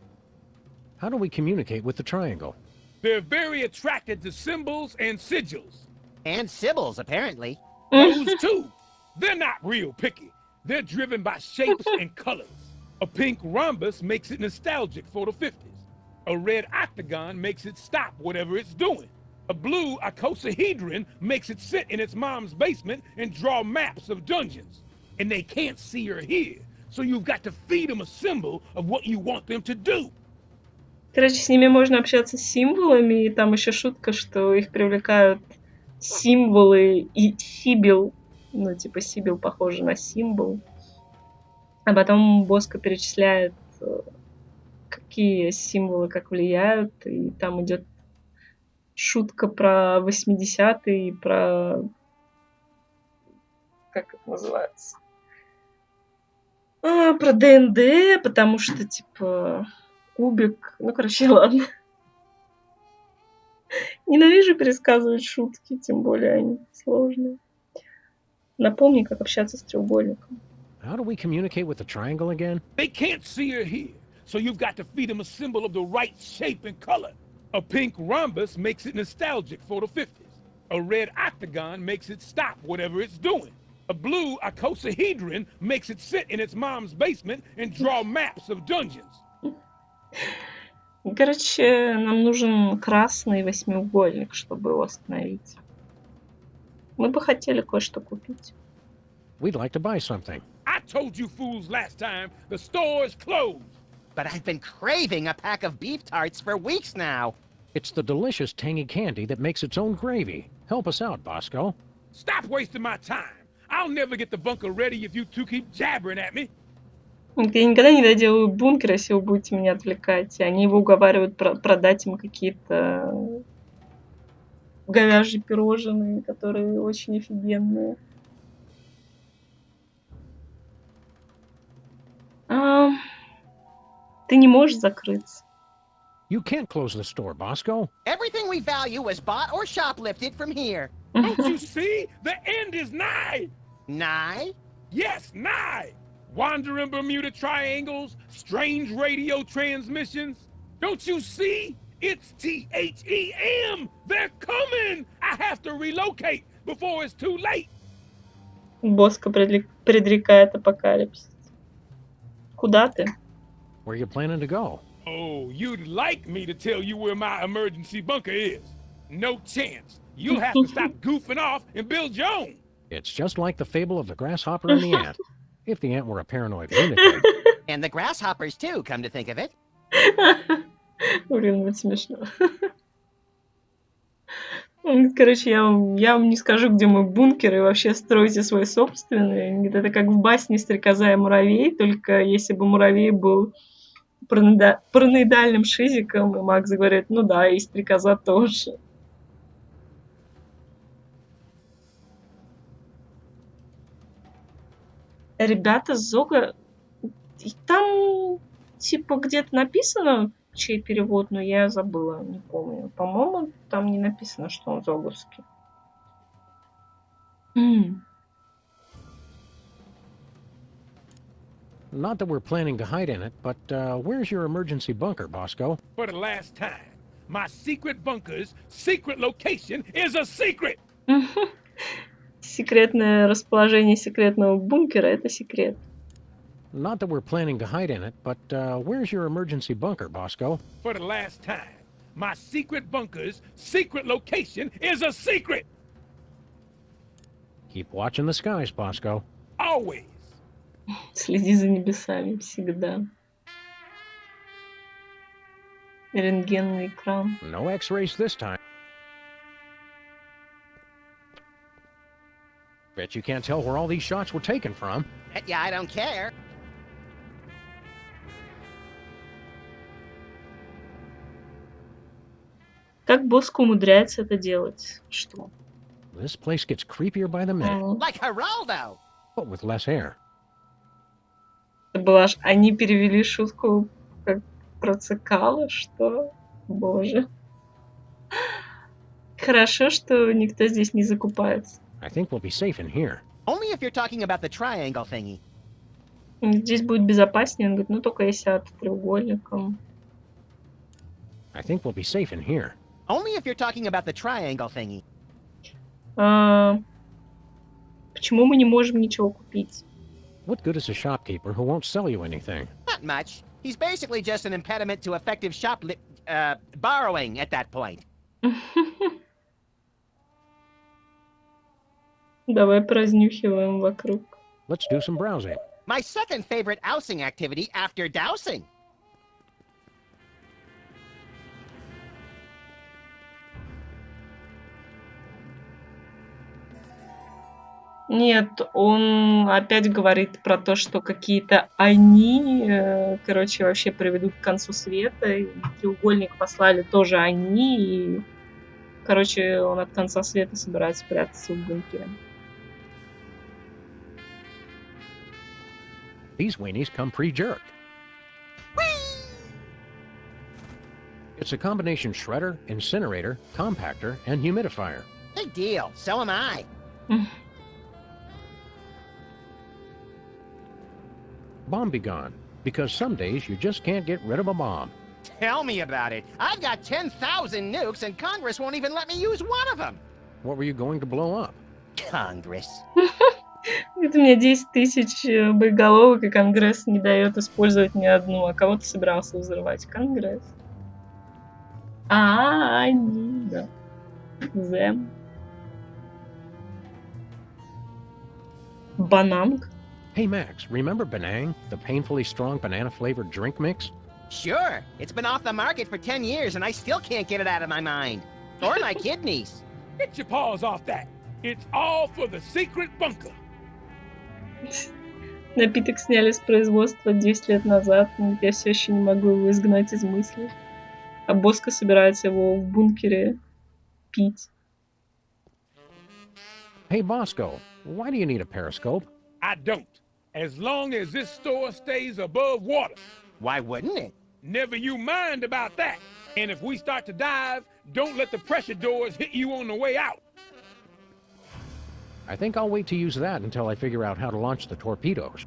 Speaker 2: How do we communicate with the triangle?
Speaker 4: They're very attracted to symbols and sigils.
Speaker 3: And Sybil's, apparently.
Speaker 4: Those two, they're not real picky. They're driven by shapes and colors. A pink rhombus makes it nostalgic for the 50s. A red octagon makes it stop whatever it's doing. A blue icosahedron makes it sit in its mom's basement and draw maps of dungeons. And they can't see or hear, so you've got to feed them a symbol of what you want them to do.
Speaker 1: Короче, с ними можно общаться символами, и там еще шутка, что их привлекают символы и сибил. Ну, типа, сибил похоже на символ. А потом Боско перечисляет, какие символы как влияют, и там идет шутка про 80-е и про... Как это называется? Про ДНД, потому что, типа, кубик... Ну, короче, ладно. Ненавижу пересказывать шутки, тем более они сложные. Напомни, как общаться с треугольником.
Speaker 2: How do we communicate with the triangle again?
Speaker 4: They can't see or hear, so you've got to feed them a symbol of the right shape and color. A pink rhombus makes it nostalgic for the 50s. A red octagon makes it stop whatever it's doing. A blue icosahedron makes it sit in its mom's basement and draw maps of dungeons.
Speaker 1: Короче, нам нужен красный восьмиугольник, чтобы его остановить. Мы бы хотели кое-что купить.
Speaker 2: We'd like to buy something.
Speaker 4: I told you fools last time, the store's closed.
Speaker 3: But I've been craving a pack of beef tarts for weeks now.
Speaker 2: It's the delicious tangy candy that makes its own gravy. Help us out, Bosco.
Speaker 4: Stop wasting my time. I'll never get the bunker ready if you two keep jabbering at me.
Speaker 1: Я никогда не доделаю бункер, если вы будете меня отвлекать. И они его уговаривают продать им какие-то говяжьи пирожные, которые очень офигенные. Ты не можешь закрыться.
Speaker 2: You can't close the store, Bosco.
Speaker 3: Everything we value was bought or shoplifted from here.
Speaker 4: Don't you see? The end is nigh.
Speaker 3: Nigh?
Speaker 4: Yes, nigh. Wandering Bermuda Triangles, strange radio transmissions. Don't you see? It's THEM. They're coming. I have to relocate before it's too late.
Speaker 1: Боско предрекает апокалипсис. Куда ты?
Speaker 2: Where you planning to go?
Speaker 4: Oh, you'd like me to tell you where my emergency bunker is. No chance. You'll have to stop goofing off and build your own.
Speaker 2: It's just like the fable of the grasshopper and the ant. If the ant were a paranoid lunatic.
Speaker 3: And the grasshoppers, too, come to think of it.
Speaker 1: Блин, вот смешно. Короче, я вам не скажу, где мой бункер, и вообще стройте свой собственный. Это как в басне «Стрекоза и муравей», только если бы муравей был параноидальным шизиком, и Макс говорит, ну да, и стрекоза тоже. Ребята с Зога... Там типа где-то написано, чей перевод, но я забыла, не помню. По-моему, там не написано, что он зоговский.
Speaker 2: Not that we're planning to hide in it, but where's your emergency bunker, Bosco?
Speaker 4: For the last time, my secret bunker's secret location is a secret.
Speaker 1: Секретное расположение секретного бункера — это секрет.
Speaker 2: Not that we're planning to hide in it, but where's your emergency bunker, Bosco?
Speaker 4: For the last time, my secret bunker's secret location is a secret.
Speaker 2: Keep watching the skies, Bosco.
Speaker 4: Always.
Speaker 1: Следи за небесами всегда. Рентгенный экран.
Speaker 2: No X-rays this time. Bet you can't tell where all these shots were taken from.
Speaker 3: Yeah, I don't care.
Speaker 1: Как Боско умудряется это делать? Что?
Speaker 2: This place gets creepier by the minute,
Speaker 3: Like Geraldo.
Speaker 2: but with less hair.
Speaker 1: Это была ж... Они перевели шутку как про Цикало, что? Боже. Хорошо, что никто здесь не закупается.
Speaker 2: I think we'll be safe in here.
Speaker 3: Only if you're talking about the triangle thingy.
Speaker 1: Здесь будет безопаснее. Он говорит, ну только если от треугольником.
Speaker 2: I think we'll be safe in here.
Speaker 3: Only if you're talking about the triangle thingy.
Speaker 1: Почему мы не можем ничего купить?
Speaker 2: What good is a shopkeeper who won't sell you anything?
Speaker 3: Not much. He's basically just an impediment to effective borrowing at that point.
Speaker 1: Давай поразнюхиваем вокруг.
Speaker 2: Let's do some browsing.
Speaker 3: My second favorite ousing activity after dousing.
Speaker 1: Нет, он опять говорит про то, что какие-то они, короче, вообще приведут к концу света. И треугольник послали тоже они. И, короче, он от конца света собирается прятаться в бункере.
Speaker 2: These weenies come pre-jerked. It's a combination shredder, incinerator, compactor, and humidifier.
Speaker 3: Big deal. So am I.
Speaker 2: Bomb be gone, because some days you just can't get rid of a bomb.
Speaker 3: Tell me about it. I've got 10,000 nukes and Congress won't even let me use one of them.
Speaker 2: What were you going to blow up?
Speaker 3: Congress.
Speaker 1: Это у меня 10 тысяч боеголовок, и Конгресс не дает использовать ни одну. А кого ты собирался взрывать? Конгресс. Они, да. Зэм. Бананг?
Speaker 2: Hey Max, remember Banang, the painfully strong banana-flavored drink mix?
Speaker 3: Sure, it's been off the market for 10 years and I still can't get it out of my mind. Or my kidneys.
Speaker 4: Get your paws off that. It's all for the secret bunker.
Speaker 1: Напиток сняли с производства 10 лет назад, но я все еще не могу его изгнать из мыслей. А Боско собирается его в бункере пить.
Speaker 2: Hey Bosco, why do you need a periscope?
Speaker 4: I don't. As long as this store stays above water.
Speaker 3: Why wouldn't it?
Speaker 4: Never you mind about that. And if we start to dive, don't let the pressure doors hit you on the way out.
Speaker 2: I think I'll wait to use that until I figure out how to launch the torpedoes.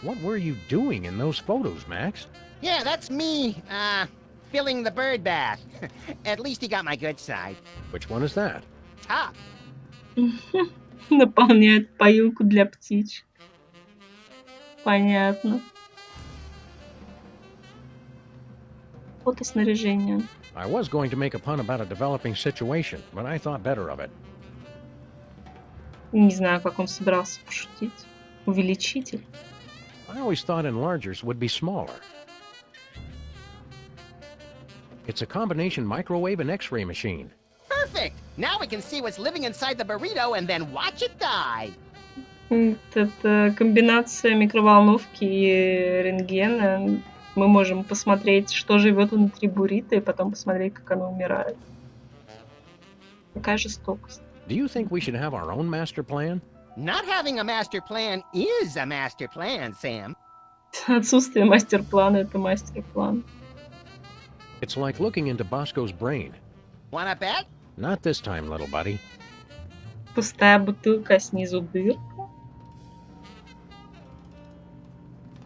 Speaker 2: What were you doing in those photos, Max?
Speaker 3: Yeah, that's me, filling the bird bath. At least he got my good side.
Speaker 2: Which one is that?
Speaker 3: Top.
Speaker 1: Наполняет поилку для птичек. Понятно. Фотоснаряжение.
Speaker 2: I was going to make a pun about a developing situation, but I thought better of it.
Speaker 1: Не знаю, как он собирался пошутить. Увеличитель.
Speaker 2: I always thought enlargers would be smaller. It's a combination microwave and X-ray machine.
Speaker 3: Perfect! Now we can see what's living inside the burrito and then watch it die.
Speaker 1: Это комбинация микроволновки и рентгена. Мы можем посмотреть, что живет внутри буррито, и потом посмотреть, как оно умирает. Какая жестокость.
Speaker 2: Do you think we should have our own master plan?
Speaker 3: Not having a master plan is a master plan, Sam.
Speaker 1: Отсутствие мастер-плана — это мастер-план.
Speaker 2: It's like looking into Bosco's brain.
Speaker 3: Wanna bet?
Speaker 2: Not this time, little buddy.
Speaker 1: Пустая бутылка, а снизу дырка.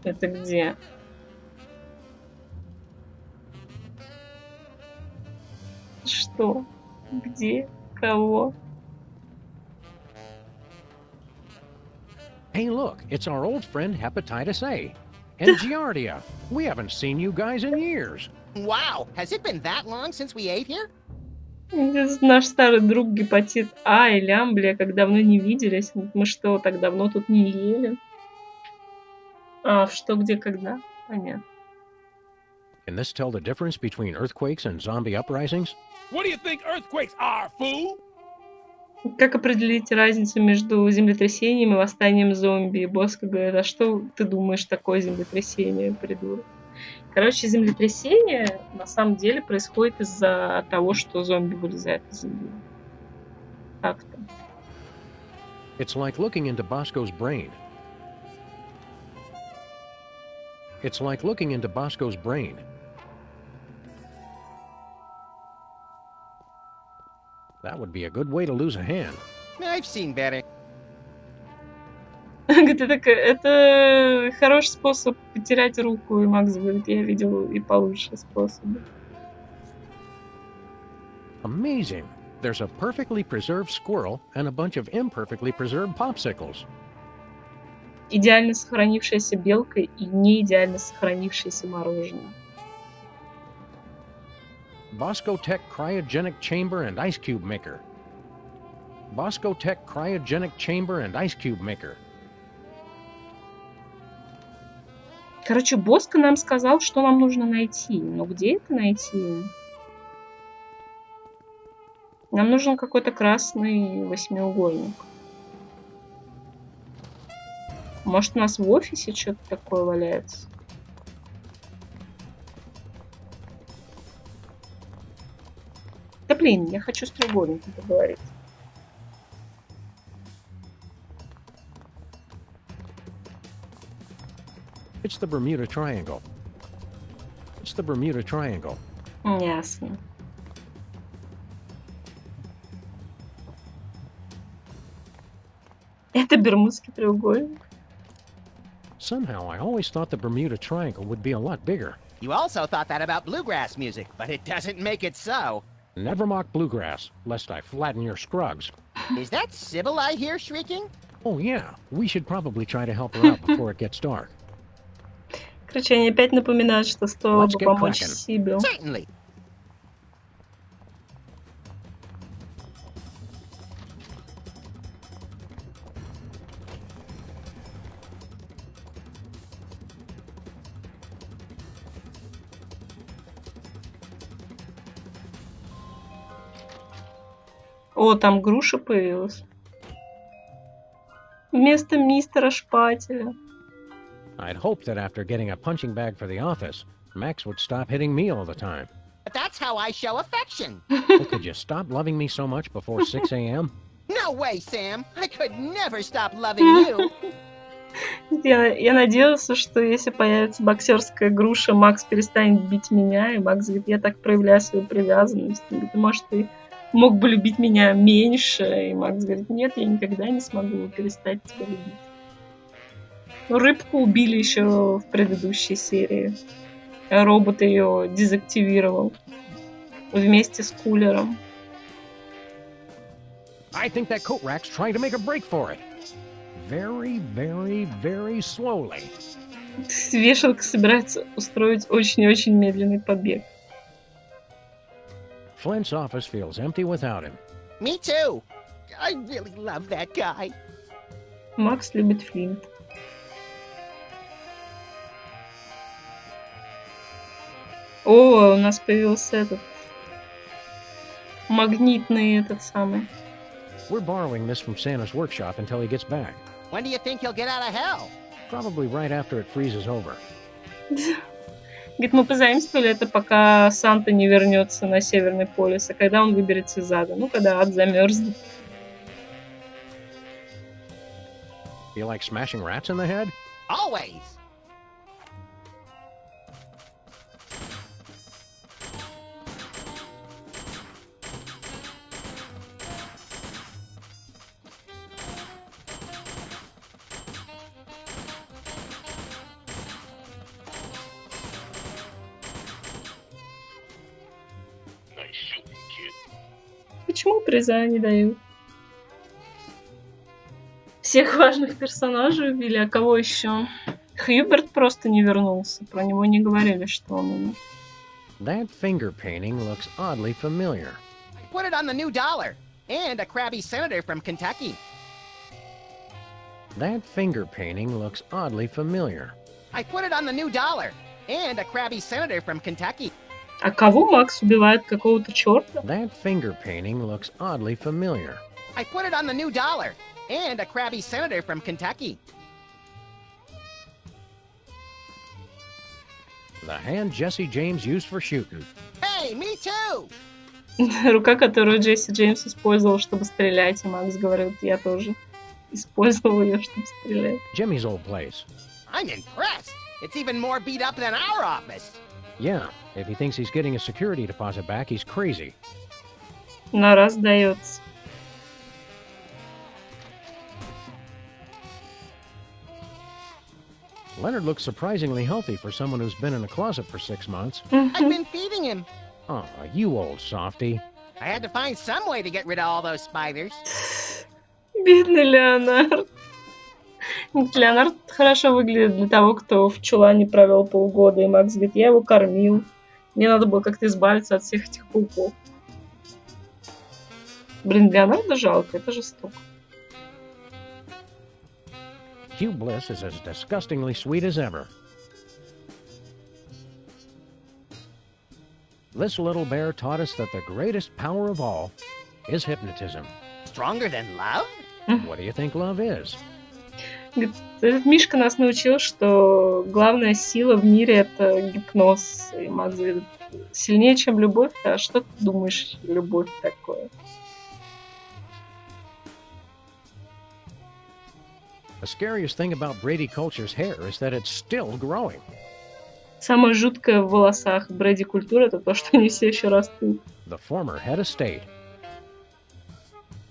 Speaker 1: Это где? Что? Где? Кого?
Speaker 2: Hey, look, it's our old friend Hepatitis A. And Giardia. We haven't seen you guys in years.
Speaker 3: Wow, has it been that long since we ate here?
Speaker 1: Это наш старый друг гепатит А и Лямблия, как давно не виделись. Мы что, так давно тут не ели? А, что, где, когда? Понятно.
Speaker 2: Can this tell the difference between earthquakes and zombie uprisings?
Speaker 4: What do you think earthquakes are, fool?
Speaker 1: Как определить разницу между землетрясением и восстанием зомби? И Боско говорит, а что ты думаешь такое землетрясение, придурок? Короче, землетрясение на самом деле происходит из-за того, что зомби вылезают из земли. Так-то.
Speaker 2: It's like looking into Bosco's brain. It's like looking into Bosco's brain. That would be a good way to lose a hand.
Speaker 3: I've seen better.
Speaker 1: Это хороший способ потерять руку, и Макс говорит, я видел и получше способы.
Speaker 2: Amazing. There's a perfectly preserved squirrel and a bunch of imperfectly preserved popsicles.
Speaker 1: Идеально сохранившаяся белка и не идеально сохранившееся мороженое.
Speaker 2: Bosco Tech Cryogenic Chamber and Ice Cube Maker. Bosco Tech Cryogenic Chamber and Ice Cube Maker.
Speaker 1: Короче, Боско нам сказал, что нам нужно найти. Но где это найти? Нам нужен какой-то красный восьмиугольник. Может, у нас в офисе что-то такое валяется? Да блин, я хочу с треугольником поговорить.
Speaker 2: It's the Bermuda Triangle. It's the Bermuda Triangle.
Speaker 1: Ясно. Это Бермудский треугольник.
Speaker 2: Somehow, I always thought the Bermuda Triangle would be a lot bigger.
Speaker 3: You also thought that about bluegrass music, but it doesn't make it so.
Speaker 2: Never mock bluegrass, lest I flatten your scrugs.
Speaker 3: Is that Sybil I hear shrieking?
Speaker 2: Oh yeah, we should probably try to help her out before it gets dark.
Speaker 1: Короче, они опять напоминают, что стоило
Speaker 2: Let's
Speaker 1: бы
Speaker 2: get
Speaker 1: помочь
Speaker 2: cracking.
Speaker 1: Сибил.
Speaker 3: Certainly.
Speaker 1: О, там груша появилась. Вместо мистера Шпателя.
Speaker 2: I'd hoped that after getting a punching bag for the office, Max would stop hitting me all the time.
Speaker 3: But that's how I show affection.
Speaker 2: Well, could you stop loving me so much before 6 a.m.?
Speaker 3: No way, Sam. I could never stop loving you.
Speaker 1: Я надеялся, что если появится боксерская груша, Макс перестанет бить меня, и Макс говорит, я так проявляю свою привязанность. Он говорит, может, ты мог бы любить меня меньше? И Макс говорит, нет, я никогда не смогу перестать тебя любить. Ну, рыбку убили еще в предыдущей серии. Робот ее дезактивировал вместе с кулером.
Speaker 2: I think that coat rack's trying to make a break for it. Very, very, very slowly.
Speaker 1: Вешалка собирается устроить очень-очень медленный побег.
Speaker 2: Flint's office feels empty without him.
Speaker 3: Me too. I really love that guy.
Speaker 1: Макс любит Флинт. О, у нас появился этот магнитный этот самый.
Speaker 2: We're borrowing this from Santa's workshop until he gets back.
Speaker 3: When do you think he'll get out of hell?
Speaker 2: Probably right after it freezes over.
Speaker 1: Говорит, мы позаимствовали это, пока Санта не вернется на Северный полюс. А когда он выберется из ада? Ну, когда ад замерзнет.
Speaker 2: You like smashing rats in the head?
Speaker 3: Always.
Speaker 1: Почему приза не дают? Всех важных персонажей убили, а кого еще? Хьюберт просто не вернулся. Про него не говорили, что он умер.
Speaker 2: That finger painting looks oddly familiar.
Speaker 3: Put it on the new dollar. And a crabby senator from Kentucky.
Speaker 2: That finger painting looks oddly familiar.
Speaker 3: I put it on the new dollar. And a crabby senator from Kentucky.
Speaker 1: А кого Макс убивает? Какого-то черта?
Speaker 2: That finger painting looks oddly familiar.
Speaker 3: I put it on the new dollar. And a crabby senator from Kentucky.
Speaker 2: The hand Jesse James used for shooting.
Speaker 3: Hey, me too!
Speaker 1: Рука, которую Джесси Джеймс использовал, чтобы стрелять. И Макс говорит, я тоже использовал ее, чтобы стрелять.
Speaker 2: Jimmy's old place.
Speaker 3: I'm impressed. It's even more beat up than our office.
Speaker 2: Yeah, if he thinks he's getting a security deposit back, he's crazy.
Speaker 1: На раз дается.
Speaker 2: Leonard looks surprisingly healthy for someone who's been in a closet for 6 months.
Speaker 3: I've been feeding him.
Speaker 2: Oh, you old softy.
Speaker 3: I had to find some way to get rid of all those spiders.
Speaker 1: Бедный Леонард. Леонард хорошо выглядит для того, кто в чулане провел полгода. И Макс говорит, я его кормил. Мне надо было как-то избавиться от всех этих пауков. Блин, Леонарда жалко, это жестоко.
Speaker 2: Hugh Bliss is as disgustingly sweet as ever. This little bear taught us that the greatest power of all is hypnotism.
Speaker 3: Stronger than love?
Speaker 2: What do you think love is?
Speaker 1: Говорит, этот Мишка нас научил, что главная сила в мире это гипноз. И Макс говорит, сильнее, чем любовь? А что ты думаешь, любовь такое?
Speaker 2: The scariest thing about Brady Culture's hair is that it's still growing.
Speaker 1: Самое жуткое в волосах Брэди культуры это то, что они все еще растут.
Speaker 2: The former head of state.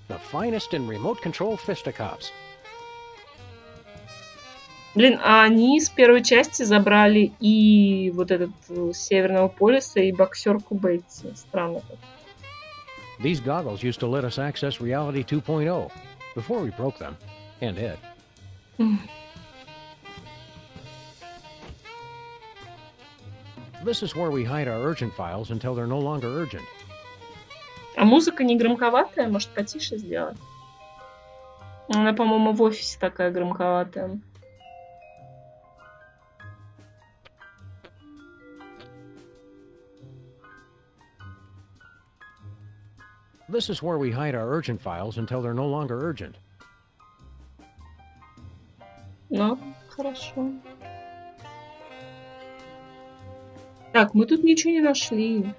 Speaker 2: The finest in remote control fisticuffs.
Speaker 1: Блин, а они с первой части забрали и вот этот с Северного полюса, и боксерку Бетти. Странно как.
Speaker 2: These goggles used to let us access reality 2.0 before we broke them, and it. This is where we hide our urgent files until they're no longer urgent.
Speaker 1: А музыка не громковатая? Может, потише сделать? Она, по-моему, в офисе такая громковатая.
Speaker 2: This is where we hide our urgent files until they're no longer urgent.
Speaker 1: Ну, хорошо. Так, мы тут ничего не нашли.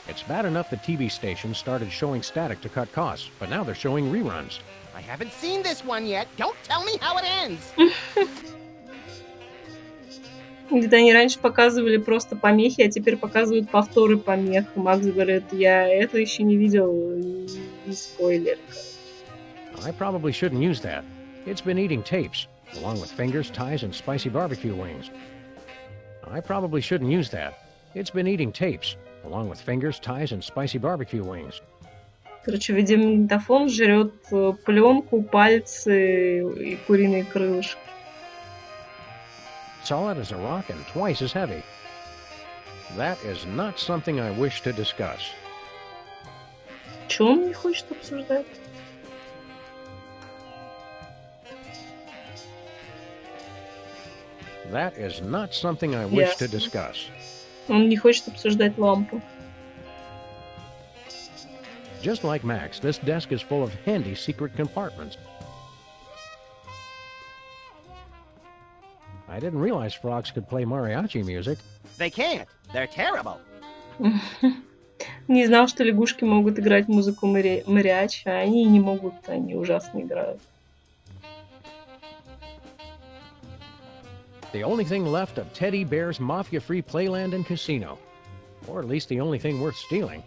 Speaker 2: It's bad enough the TV stations started showing static to cut costs, but now they're showing reruns.
Speaker 3: I haven't seen this one yet. Don't tell me how it ends.
Speaker 1: Где-то они раньше показывали просто помехи, а теперь показывают повторы помех. Макс говорит, я это еще не видел, не спойлер.
Speaker 2: I probably shouldn't use that. It's been eating tapes, along with fingers, ties, and spicy barbecue wings. I probably shouldn't use that. It's been eating tapes, along with fingers, ties, and spicy barbecue wings.
Speaker 1: Короче, видеомагнитофон жрет пленку, пальцы и куриные крылышки.
Speaker 2: Solid as a rock and twice as heavy. That is not something I wish to discuss.
Speaker 1: Чё он не хочет обсуждать?
Speaker 2: That is not something I wish to
Speaker 1: Yes.
Speaker 2: discuss.
Speaker 1: Он не хочет обсуждать лампу.
Speaker 2: Just like Max, this desk is full of handy secret compartments. I didn't realize frogs could play mariachi music.
Speaker 3: They can't. They're terrible.
Speaker 1: Не знал, что лягушки могут играть музыку мариачи, а они не могут, они ужасно играют.
Speaker 2: The only thing left of Teddy Bear's mafia-free playland and casino. Or at least the only thing worth stealing.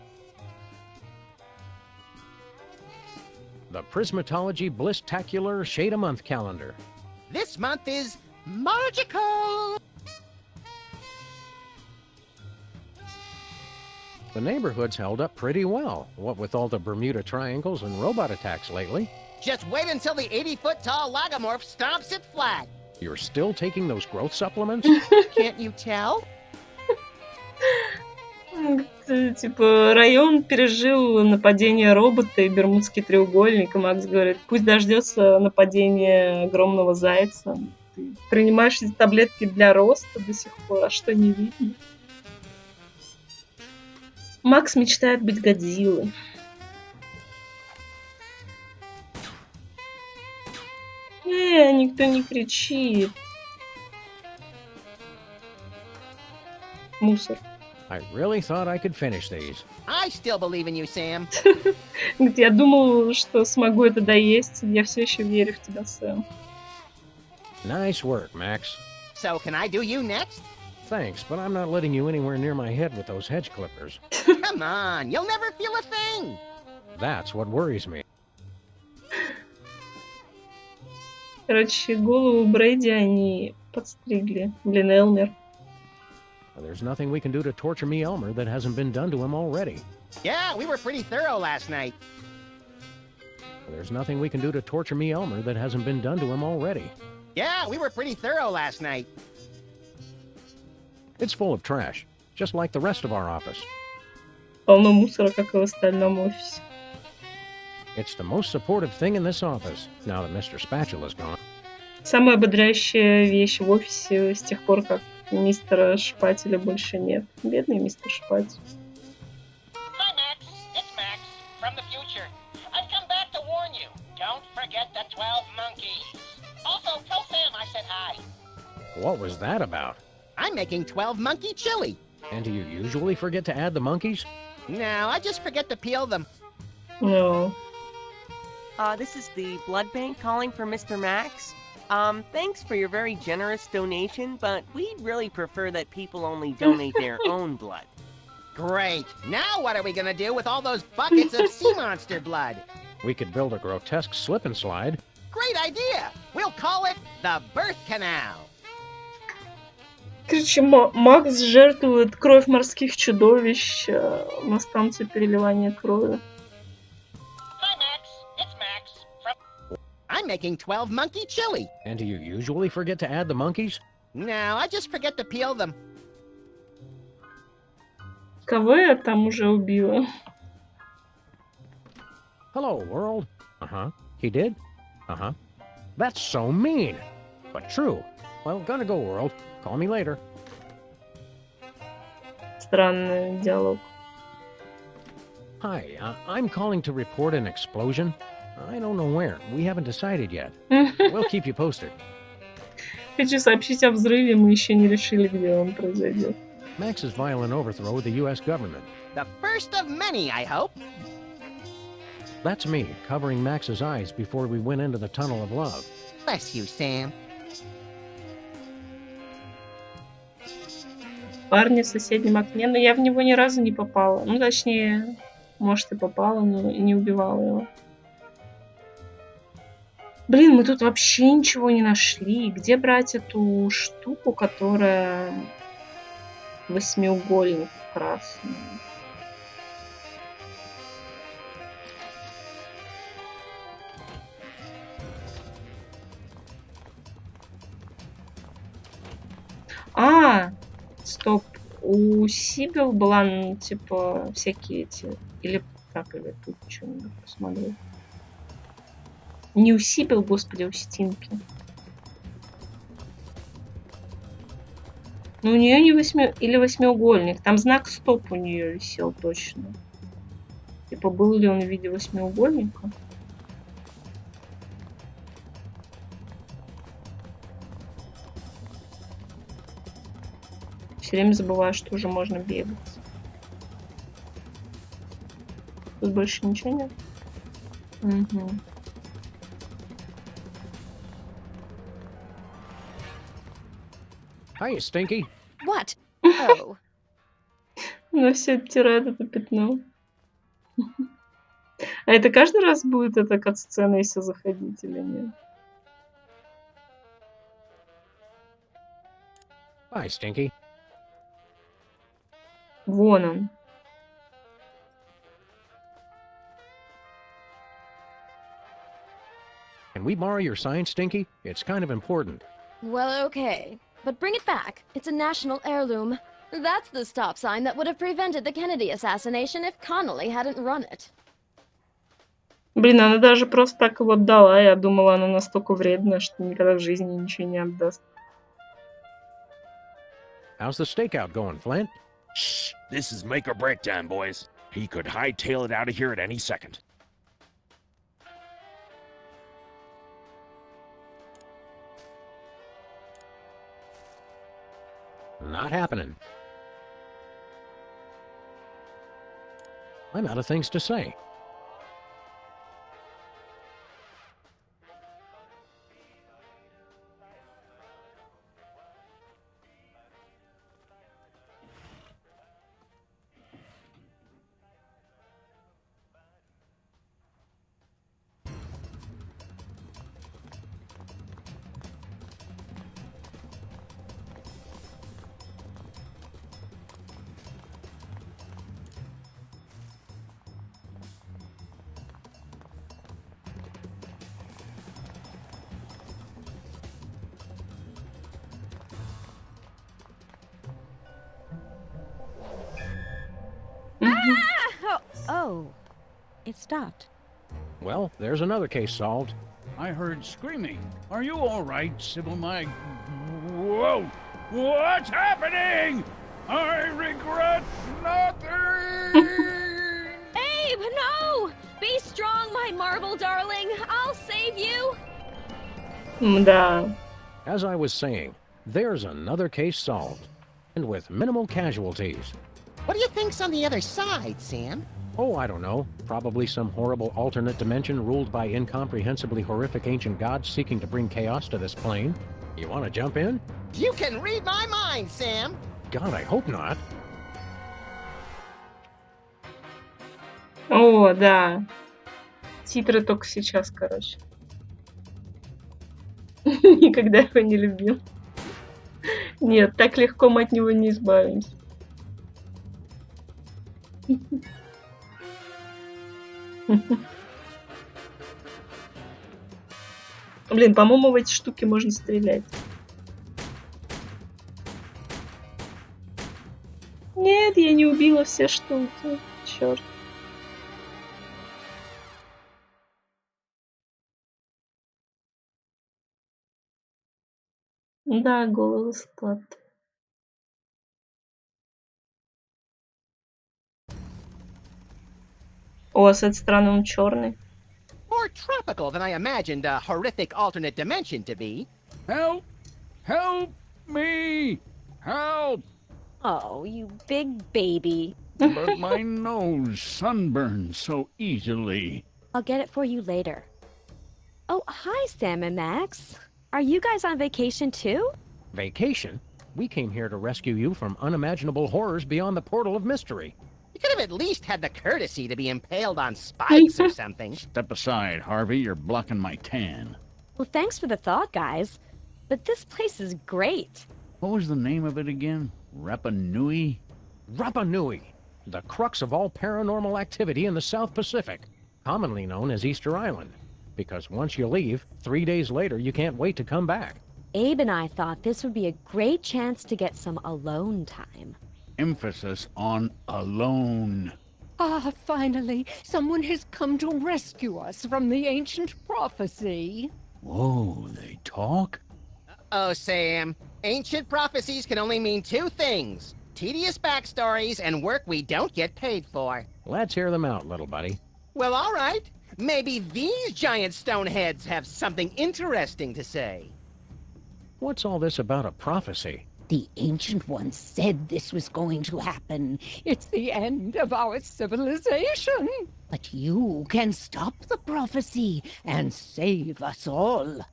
Speaker 2: The Prismatology Blistacular Shade-a-Month calendar.
Speaker 3: This month is magical.
Speaker 2: The neighborhood's held up pretty well, what with all the Bermuda Triangles and robot attacks lately.
Speaker 3: Just wait until the 80-foot-tall lagomorph stomps it flat.
Speaker 2: You're still taking those growth supplements?
Speaker 3: Can't you tell?
Speaker 1: Типа, район пережил нападение робота и Бермудский треугольник, и Макс говорит, пусть дождется нападения огромного зайца. Ты принимаешь эти таблетки для роста до сих пор, а что не видно? Макс мечтает быть Годзиллой. Никто не кричит. Мусор.
Speaker 2: I really thought I could finish these.
Speaker 3: I still believe in you, Sam.
Speaker 1: Я думал, что смогу это доесть. Я все еще верю в тебя, Сэм.
Speaker 2: Nice work, Max.
Speaker 3: So can I do you next?
Speaker 2: Thanks, but I'm not letting you anywhere near my head with those hedge clippers.
Speaker 3: Come on, you'll never feel a thing.
Speaker 2: That's what worries me.
Speaker 1: Короче, голову Брэди они подстригли. Блин, Элмер.
Speaker 2: There's nothing we can do to torture me Elmer that hasn't been done to him already.
Speaker 3: Yeah, we were pretty thorough last night.
Speaker 2: There's nothing we can do to torture me Elmer that hasn't been done to him already.
Speaker 3: Yeah, we were pretty thorough last night.
Speaker 2: It's full of trash, just like the rest of our office.
Speaker 1: Полно мусора, как и в остальном офисе.
Speaker 2: It's the most supportive thing in this office, now that Mr. Spatula's gone.
Speaker 1: Самая ободряющая вещь в офисе с тех пор, как мистера Шпателя больше нет. Бедный мистер Шпатель.
Speaker 3: Hi, Max. It's Max from the future. I've come back to warn you. Don't forget the 12 monkeys. Also, tell Sam I said hi.
Speaker 2: What was that about?
Speaker 3: I'm making 12 monkey chili.
Speaker 2: And do you usually forget to add the monkeys?
Speaker 3: No, I just forget to peel them.
Speaker 1: No.
Speaker 7: This is the blood bank calling for Mr. Max. Thanks for your very generous donation, but we'd really prefer that people only donate their own blood.
Speaker 3: Great. Now what are we gonna do with all those buckets of sea monster blood?
Speaker 2: We could build a grotesque slip and slide.
Speaker 3: Great idea. We'll call it the birth canal.
Speaker 1: Короче, Макс жертвует кровь морских чудовищ на станцию переливания крови.
Speaker 3: Hi, Max. It's Max from... I'm making 12 monkey chili.
Speaker 2: And do you usually forget to add the monkeys?
Speaker 3: No, I just forget to peel them.
Speaker 1: Кого я там уже убила?
Speaker 2: Hello, world. Uh-huh. He did? Uh-huh. That's so mean. But true. Well, gonna go, world. Call me later.
Speaker 1: Странный диалог.
Speaker 2: Hi, I'm calling to report an explosion. I don't know where. We haven't decided yet. We'll keep you posted.
Speaker 1: Хочу сообщить о взрыве, мы еще не решили, где он произойдет.
Speaker 2: Max's violent overthrow of the U.S. government.
Speaker 3: The first of many, I hope.
Speaker 2: That's me, covering Max's eyes before we went into the tunnel of love.
Speaker 3: Bless you, Sam.
Speaker 1: Парни в соседнем окне, но я в него ни разу не попала. Ну, точнее, может и попала, но и не убивала его. Блин, мы тут вообще ничего не нашли. Где брать эту штуку, которая восьмиугольник красный? А, стоп. У Сибил была, ну, типа, всякие эти... Или так, или тут что-нибудь посмотрю. Не у Сибил, господи, у Стинки. Ну, у нее не или восьмиугольник. Там знак стоп у нее висел точно. Типа, был ли он в виде восьмиугольника? Все время забываю, что уже можно бегать. Тут больше ничего нет? Угу.
Speaker 2: Hi, Stinky.
Speaker 5: What? Oh.
Speaker 1: Она все оттирает это пятно. А это каждый раз будет эта кат-сцена, если заходить или нет?
Speaker 2: Bye, Stinky.
Speaker 1: Вон он.
Speaker 2: Can we borrow your sign, Stinky? It's kind of important.
Speaker 5: Well, okay. But bring it back. It's a national heirloom. That's the stop sign that would have prevented the Kennedy assassination if Connolly hadn't run it.
Speaker 1: Блин, она даже просто так его отдала. Я думала, она настолько вредная, что никогда в жизни ничего не отдаст.
Speaker 2: How's the stakeout going, Flint?
Speaker 6: Shh, this is make or break time, boys. He could hightail it out of here at any second.
Speaker 2: Not happening. I'm out of things to say.
Speaker 8: Oh, it stopped.
Speaker 2: Well, there's another case solved.
Speaker 9: I heard screaming. Are you all right, Sybil, my... Whoa! What's happening? I regret nothing!
Speaker 5: Abe, no! Be strong, my marble darling. I'll save you.
Speaker 1: Да.
Speaker 2: As I was saying, there's another case solved. And with minimal casualties.
Speaker 3: What do you think's on the other side, Sam?
Speaker 2: Oh, I don't know. Probably some horrible alternate dimension ruled by incomprehensibly horrific ancient gods seeking to bring chaos to this plane. You want to jump in?
Speaker 3: You can read my mind, Sam.
Speaker 2: God, I hope not.
Speaker 1: О, да. Титры только сейчас, короче. Никогда его не любил. Нет, так легко мы от него не избавимся. Блин, по-моему, в эти штуки можно стрелять. Нет, я не убила все штуки. Черт. Да, голос склад. О, с этой стороны он черный.
Speaker 3: More tropical than I imagined a horrific alternate dimension to be.
Speaker 9: Help! Help me! Help!
Speaker 8: Oh, you big baby.
Speaker 9: But my nose sunburns so easily.
Speaker 8: I'll get it for you later. Oh, hi, Sam and Max. Are you guys on vacation too?
Speaker 2: Vacation? We came here to rescue you from unimaginable horrors beyond the portal of mystery.
Speaker 3: You could have at least had the courtesy to be impaled on spikes or something.
Speaker 9: Step aside, Harvey. You're blocking my tan.
Speaker 8: Well, thanks for the thought, guys. But this place is great.
Speaker 9: What was the name of it again? Rapa Nui?
Speaker 2: Rapa Nui, the crux of all paranormal activity in the South Pacific, commonly known as Easter Island. Because once you leave, 3 days later you can't wait to come back.
Speaker 8: Abe and I thought this would be a great chance to get some alone time.
Speaker 9: Emphasis on alone.
Speaker 10: Ah, finally, someone has come to rescue us from the ancient prophecy.
Speaker 9: Whoa, they talk?
Speaker 3: Oh, Sam. Ancient prophecies can only mean two things. Tedious backstories and work we don't get paid for.
Speaker 2: Let's hear them out, little buddy.
Speaker 3: Well, all right. Maybe these giant stone heads have something interesting to say.
Speaker 2: What's all this about a prophecy?
Speaker 10: The Ancient One said this was going to happen. It's the end of our civilization. But you can stop the prophecy and save us all.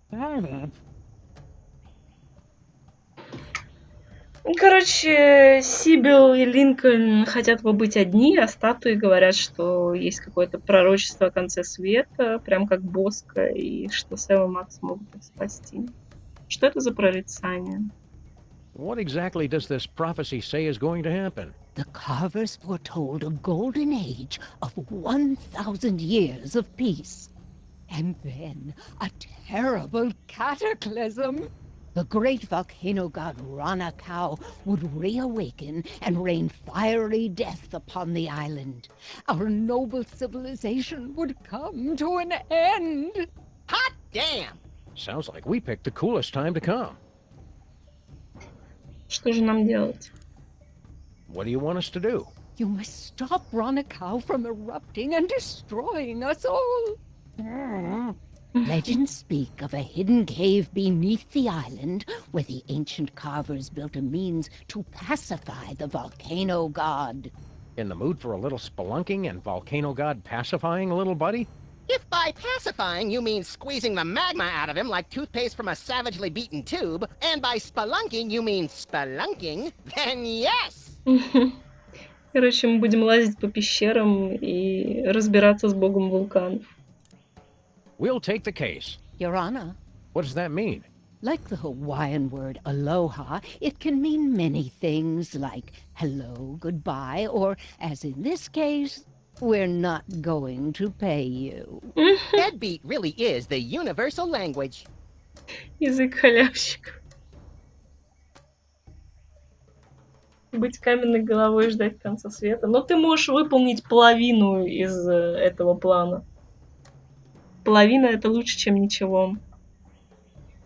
Speaker 1: Короче, Сибил и Линкольн хотят побыть одни, а статуи говорят, что есть какое-то пророчество о конце света, прям как Боско, и что Сэм и Макс могут их спасти. Что это за прорицание?
Speaker 2: What exactly does this prophecy say is going to happen?
Speaker 10: The carvers foretold a golden age of 1,000 years of peace. And then a terrible cataclysm. The great volcano god Ranakau would reawaken and rain fiery death upon the island. Our noble civilization would come to an end.
Speaker 3: Hot damn!
Speaker 2: Sounds like we picked the coolest time to come.
Speaker 1: Что же нам делать?
Speaker 2: What do you want us to do?
Speaker 10: You must stop Ranakau from erupting and destroying us all. Legends speak of a hidden cave beneath the island where the ancient carvers built a means to pacify the volcano god.
Speaker 2: In the mood for a little spelunking and volcano god pacifying, little buddy?
Speaker 3: If by pacifying you mean squeezing the magma out of him like toothpaste from a savagely beaten tube, and by spelunking you mean spelunking, then yes!
Speaker 1: Короче, мы будем лазить по пещерам и разбираться с богом вулканов.
Speaker 2: We'll take the case.
Speaker 10: Your Honor,
Speaker 2: What does that mean?
Speaker 10: like the Hawaiian word aloha, it can mean many things like hello, goodbye, or, as in this case, we're not going to pay you.
Speaker 3: Deadbeat really is the universal language.
Speaker 1: Язык халявщиков. Быть каменной головой и ждать конца света. Но ты можешь выполнить половину из этого плана. Половина — это лучше, чем ничего.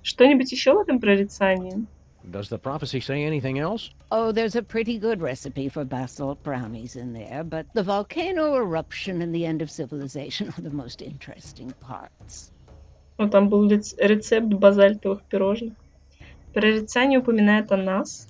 Speaker 1: Что-нибудь еще в этом прорицании?
Speaker 2: Does the prophecy say anything else?
Speaker 10: Oh, there's a pretty good recipe for basalt brownies in there, but the volcano eruption and the end of civilization are the most interesting parts.
Speaker 1: Ну, там был рецепт базальтовых пирожных. Прорицание упоминает о нас.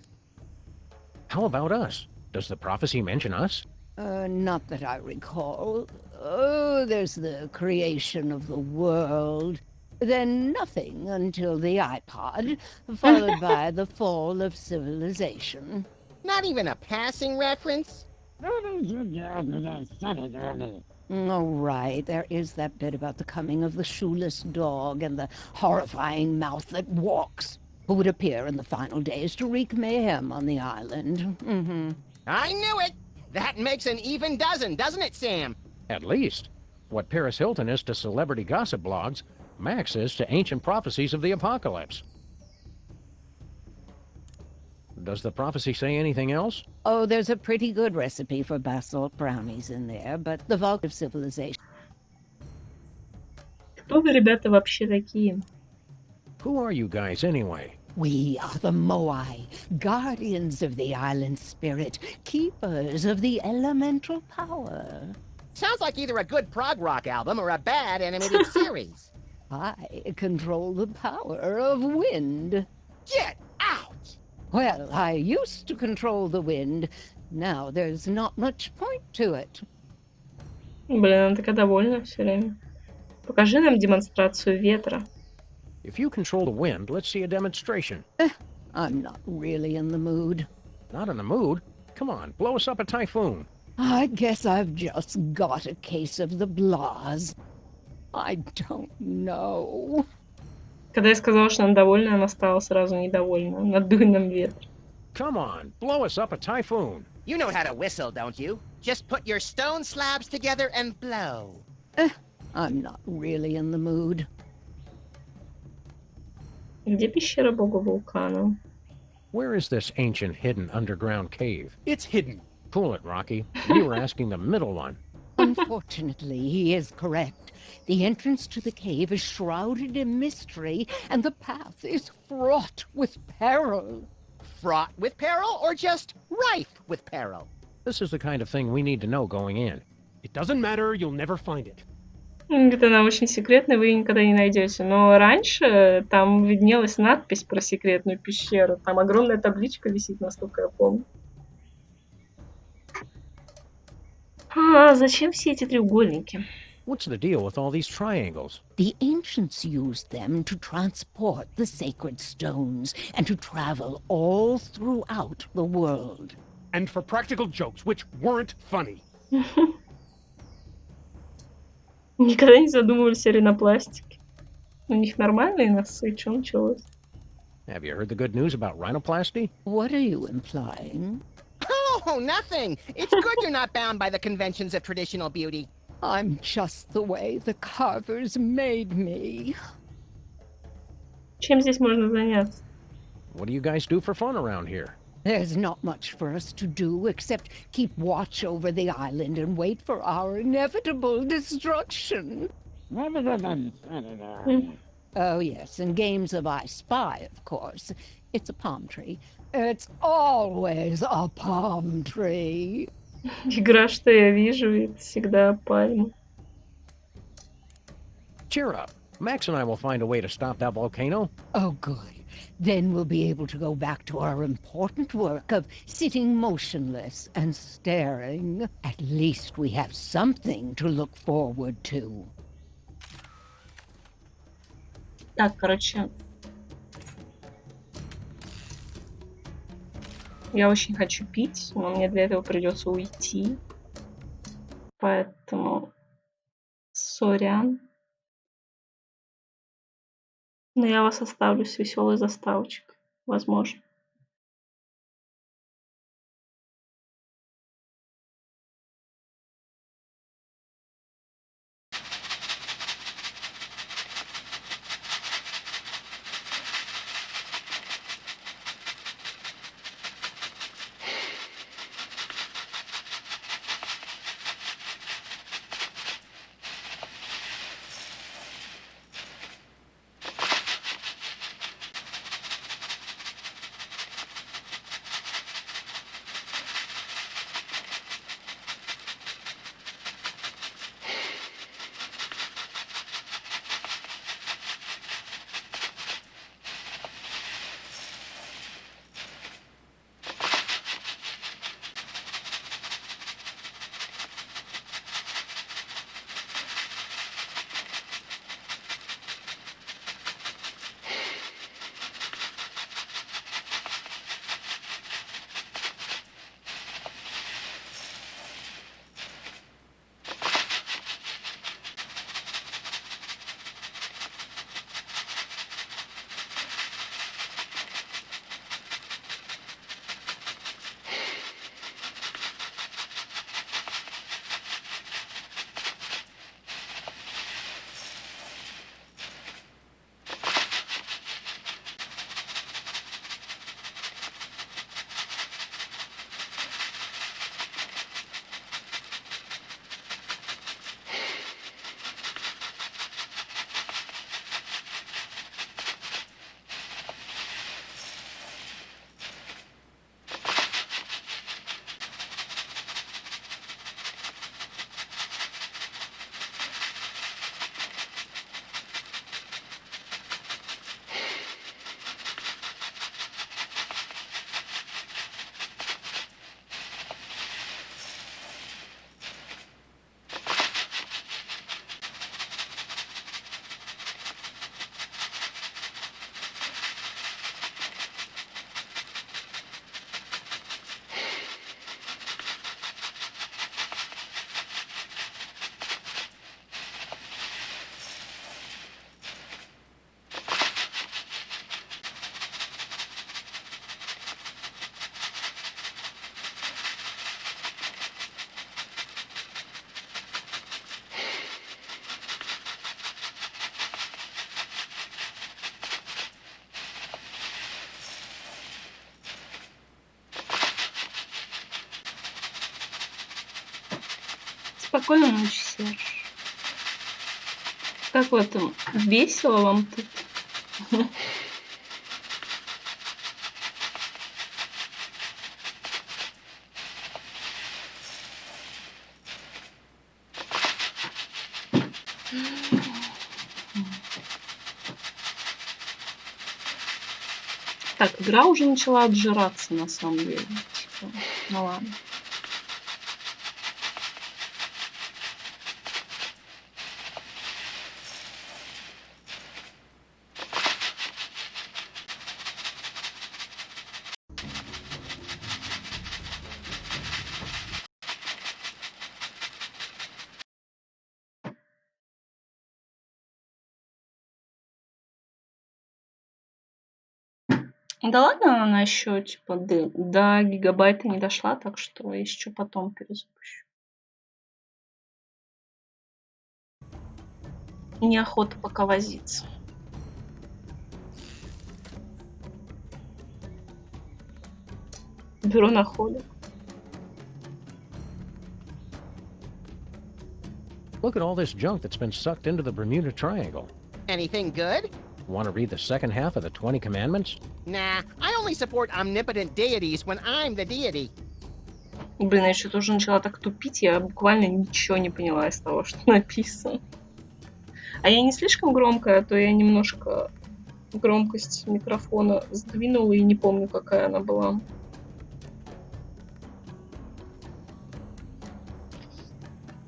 Speaker 2: How about us? Does the prophecy mention us?
Speaker 10: Not that I recall. Oh, there's the creation of the world. Then nothing until the iPod, followed by the fall of civilization.
Speaker 3: Not even a passing reference?
Speaker 10: Oh, right. There is that bit about the coming of the shoeless dog and the horrifying mouth that walks, who would appear in the final days to wreak mayhem on the island.
Speaker 3: I knew it! That makes an even dozen, doesn't it, Sam?
Speaker 2: At least. What Paris Hilton is to celebrity gossip blogs, Max is to ancient prophecies of the apocalypse. Does the prophecy say anything else?
Speaker 10: Oh, there's a pretty good recipe for basalt brownies in there, but the bulk of civilization.
Speaker 1: Кто вы, ребята, вообще такие?
Speaker 2: Who are you guys anyway?
Speaker 10: We are the Moai, guardians of the island spirit, keepers of the elemental power.
Speaker 3: Sounds like either a good prog rock album or a bad animated series.
Speaker 10: I control the power of wind.
Speaker 3: Get out!
Speaker 10: Well, I used to control the wind. Now there's not much point to it.
Speaker 1: Блин, она такая довольна все время. Покажи нам демонстрацию ветра.
Speaker 2: If you control the wind, let's see a demonstration.
Speaker 10: I'm not really in the mood.
Speaker 2: Not in the mood? Come on, blow us up a typhoon.
Speaker 10: I guess I've just got a case of the blahs. I don't know.
Speaker 1: Когда я сказала, что она довольна, она стала сразу недовольна. Надуй нам ветер.
Speaker 2: Come on, blow us up a typhoon.
Speaker 3: You know how to whistle, don't you? Just put your stone slabs together and blow.
Speaker 10: I'm not really in the mood.
Speaker 1: Где пещера бога вулкана?
Speaker 2: Where is this ancient hidden underground cave?
Speaker 11: It's hidden.
Speaker 2: Pull it, Rocky. We were asking the middle one.
Speaker 10: Unfortunately, he is correct. The entrance to the cave is shrouded in mystery, and the path is fraught with peril.
Speaker 3: Fraught with peril or just rife with peril?
Speaker 2: This is the kind of thing we need to know going in.
Speaker 11: It doesn't matter, you'll never find it.
Speaker 1: Говорит, она очень секретная, вы ее никогда не найдете. Но раньше там виднелась надпись про секретную пещеру. Там огромная табличка висит, насколько я помню. А зачем все эти треугольники?
Speaker 2: What's the deal with all these triangles?
Speaker 10: The ancients used them to transport the sacred stones and to travel all throughout the world.
Speaker 11: And for practical jokes, which weren't funny.
Speaker 1: Никогда не задумывались о ринопластике. У них нормальные носы, что началось?
Speaker 2: Have you heard the good news about rhinoplasty?
Speaker 10: What are you implying?
Speaker 3: Oh, nothing. It's good you're not bound by the conventions of traditional beauty.
Speaker 10: I'm just the way the carvers made me.
Speaker 1: Чем здесь можно заняться?
Speaker 2: What do you guys do for fun around here?
Speaker 10: There's not much for us to do except keep watch over the island and wait for our inevitable destruction. Oh, yes, and games of I Spy, of course. It's a palm tree. It's always a palm tree.
Speaker 1: Игра, что я вижу, это всегда пальма.
Speaker 2: Cheer up. Max and I will find a way to stop that volcano.
Speaker 10: Oh, good. Then we'll be able to go back to our important work of sitting motionless and staring. At least we have something to look forward to.
Speaker 1: Так, короче. Я очень хочу пить, но мне для этого придется уйти. Поэтому... Сорян. Но я вас оставлю с веселой заставочкой. Возможно. Спокойной ночи, Серж. Как в этом? Весело вам тут? Так, игра уже начала отжираться, на самом деле. Типа, ну ладно. Да ладно, она еще типа до гигабайта не дошла, так что если что, потом перезапущу. Неохота пока возиться. Бюро находок.
Speaker 2: Look at all this junk that's been sucked into the Bermuda Triangle.
Speaker 3: Anything good?
Speaker 2: Want to read the second half of the 20 Commandments?
Speaker 3: Nah, I only support omnipotent deities when I'm the deity.
Speaker 1: Блин, я что-то уже начала так тупить, я буквально ничего не поняла из того, что написано. А я не слишком громкая, а то я немножко громкость микрофона сдвинула и не помню, какая она была.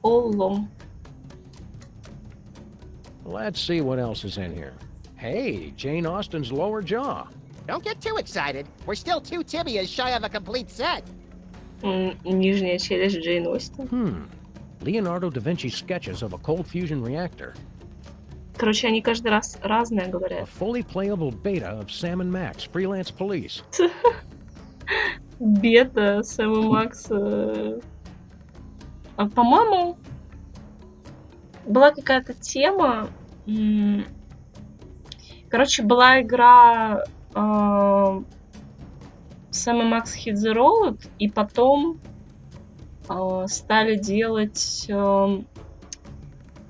Speaker 1: Оллом.
Speaker 2: Let's see what else is in here. Hey, Jane Austen's lower jaw.
Speaker 3: Don't get too excited. We're still 2 tibias shy of a complete set.
Speaker 1: Нижняя челюсть Джейн Остин.
Speaker 2: Leonardo da Vinci's sketches of a cold fusion reactor.
Speaker 1: Короче, они каждый раз разное
Speaker 2: A
Speaker 1: говорят.
Speaker 2: fully playable beta of Sam and Max, Freelance Police.
Speaker 1: Бета, Сэм и Макс. По-моему, была какая-то тема. Короче, была игра Сэм и Макс Hit the Road, и потом стали делать...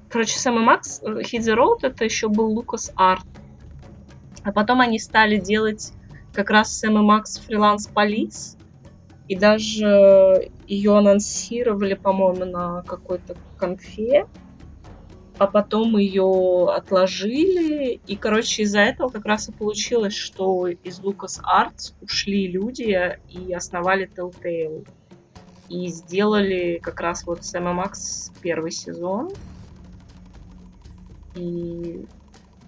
Speaker 1: Короче, Сэм и Макс Hit the Road это еще был LucasArts. А потом они стали делать как раз Сэм и Макс Freelance Police. И даже ее анонсировали, по-моему, на какой-то конфе. А потом ее отложили. И, короче, из-за этого как раз и получилось, что из LucasArts ушли люди и основали Telltale. И сделали как раз вот Сэм и Макс первый сезон. И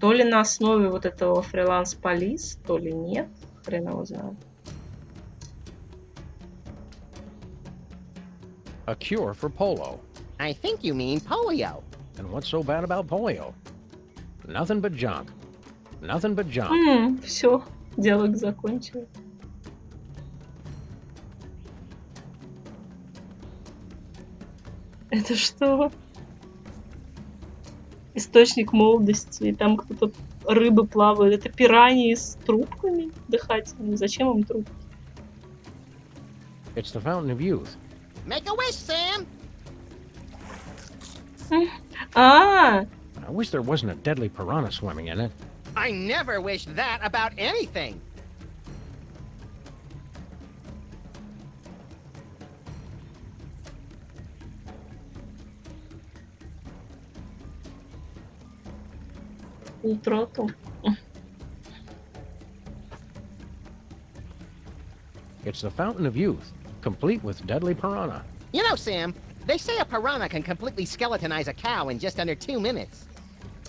Speaker 1: то ли на основе вот этого Freelance Police, то ли нет. Хрен его знает.
Speaker 2: A cure for polio.
Speaker 3: I think you mean polio.
Speaker 2: And what's so bad about polio? Nothing but junk. Nothing but junk.
Speaker 1: Все, диалог закончил. Это что? Источник молодости. И там кто-то рыбы плавают. Это пираньи с трубками дыхательными. Зачем им трубки?
Speaker 2: It's the fountain of youth.
Speaker 3: Make a wish, Sam.
Speaker 1: А,
Speaker 2: I wish there wasn't a deadly piranha swimming in it.
Speaker 3: I never wish that about anything.
Speaker 1: Ultrottle.
Speaker 2: It's the fountain of youth, complete with deadly piranha.
Speaker 3: You know, Sam, they say a piranha can completely skeletonize a cow in just under 2 minutes.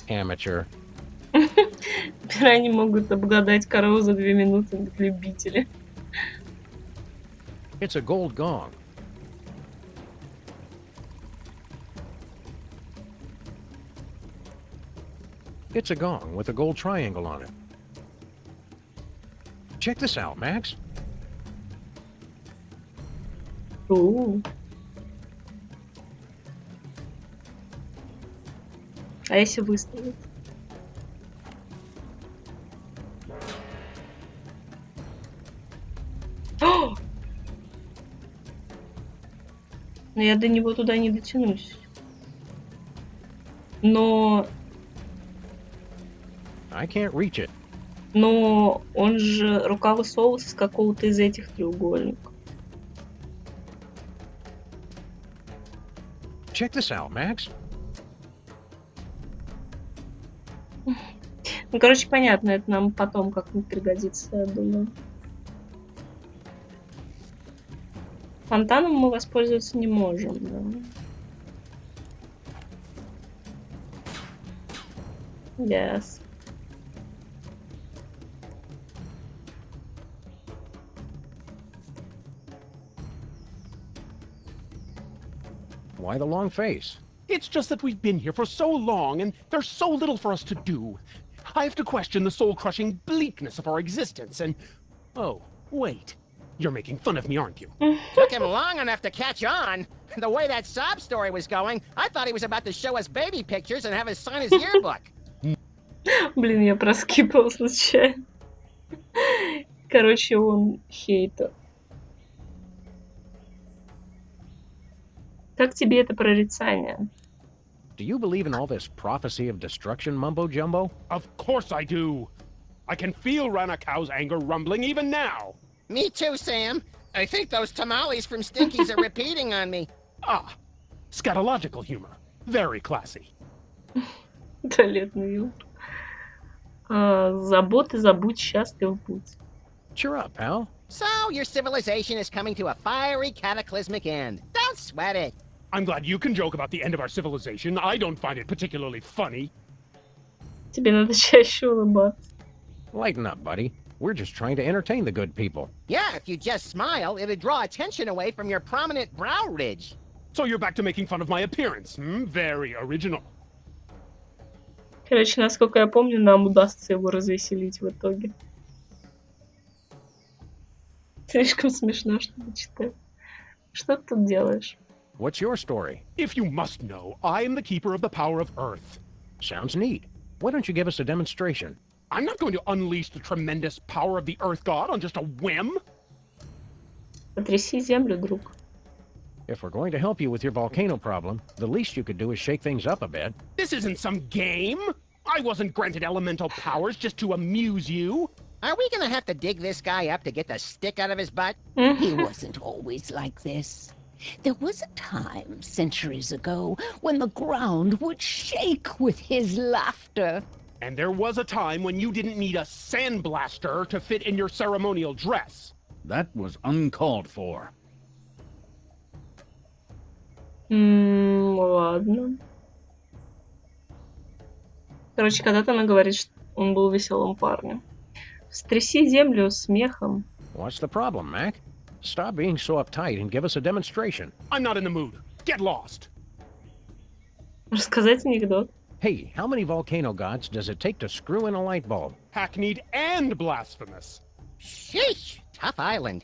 Speaker 2: Amateur.
Speaker 1: Пираньи могут обглодать корову за 2 минуты, любители.
Speaker 2: It's a gold gong. It's a gong with a gold triangle on it. Check this out, Max.
Speaker 1: А если выставить? Но я до него туда не дотянусь. Но
Speaker 2: I can't reach it.
Speaker 1: он же рука высовывается с какого-то из этих треугольников.
Speaker 2: Check this out, Max.
Speaker 1: Ну, короче, понятно, это нам потом как-нибудь пригодится, я думаю. Фонтаном мы воспользоваться не можем, да. Yes.
Speaker 2: Why the long face?
Speaker 11: It's just that we've been here for so long, and there's so little for us to do. I have to question the soul-crushing bleakness of our existence, and... Oh, wait. You're making fun of me, aren't you?
Speaker 3: Took him long enough to catch on. The way that sob story was going, I thought he was about to show us baby pictures and have us sign his yearbook.
Speaker 1: Блин, я проскипала случайно. Короче, он хейтер. Как тебе это прорицание?
Speaker 2: Do you believe in all this prophecy of destruction mumbo-jumbo?
Speaker 11: Of course I do. I can feel Ranakau's anger rumbling even now.
Speaker 3: Me too, Sam. I think those tamales from Stinky's are repeating on me.
Speaker 11: Ah, scatological humor. Very classy.
Speaker 1: Туалетный юмор. Заботы забудь, счастлив будь.
Speaker 2: Cheer up, pal.
Speaker 3: So, your civilization is coming to a fiery, cataclysmic end. Don't sweat it.
Speaker 11: I'm glad you can joke about the end of our civilization. I don't find it particularly funny.
Speaker 1: Тебе надо чаще улыбаться.
Speaker 2: Lighten up, buddy. We're just trying to entertain the good people.
Speaker 3: Yeah, if you just smile, it'd draw attention away from your prominent brow ridge.
Speaker 11: So you're back to making fun of my appearance, hmm? Very original.
Speaker 1: Короче, насколько я помню, нам удастся его развеселить в итоге. Слишком смешно, чтобы читать. Что ты тут делаешь?
Speaker 2: What's your story?
Speaker 11: If you must know, I am the keeper of the power of Earth.
Speaker 2: Sounds neat. Why don't you give us a demonstration?
Speaker 11: I'm not going to unleash the tremendous power of the Earth God on just a whim.
Speaker 1: Потряси землю, друг.
Speaker 2: If we're going to help you with your volcano problem, the least you could do is shake things up a bit.
Speaker 11: This isn't some game. I wasn't granted elemental powers just to amuse you.
Speaker 3: Are we gonna have to dig this guy up to get the stick out of his butt?
Speaker 10: He wasn't always like this. There was a time, centuries ago, when the ground would shake with his laughter.
Speaker 11: And there was a time when you didn't need a sandblaster to fit in your ceremonial dress.
Speaker 9: That was uncalled for.
Speaker 1: Ладно. Короче, когда-то она говорит, что он был веселым парнем. Встряси землю смехом.
Speaker 2: What's the problem, Mac? Stop being so uptight and give us a demonstration.
Speaker 11: I'm not in the mood. Get lost.
Speaker 1: Рассказать анекдот.
Speaker 2: Hey, how many volcano gods does it take to screw in a light bulb?
Speaker 11: Hackneyed and blasphemous.
Speaker 3: Sheesh, tough island.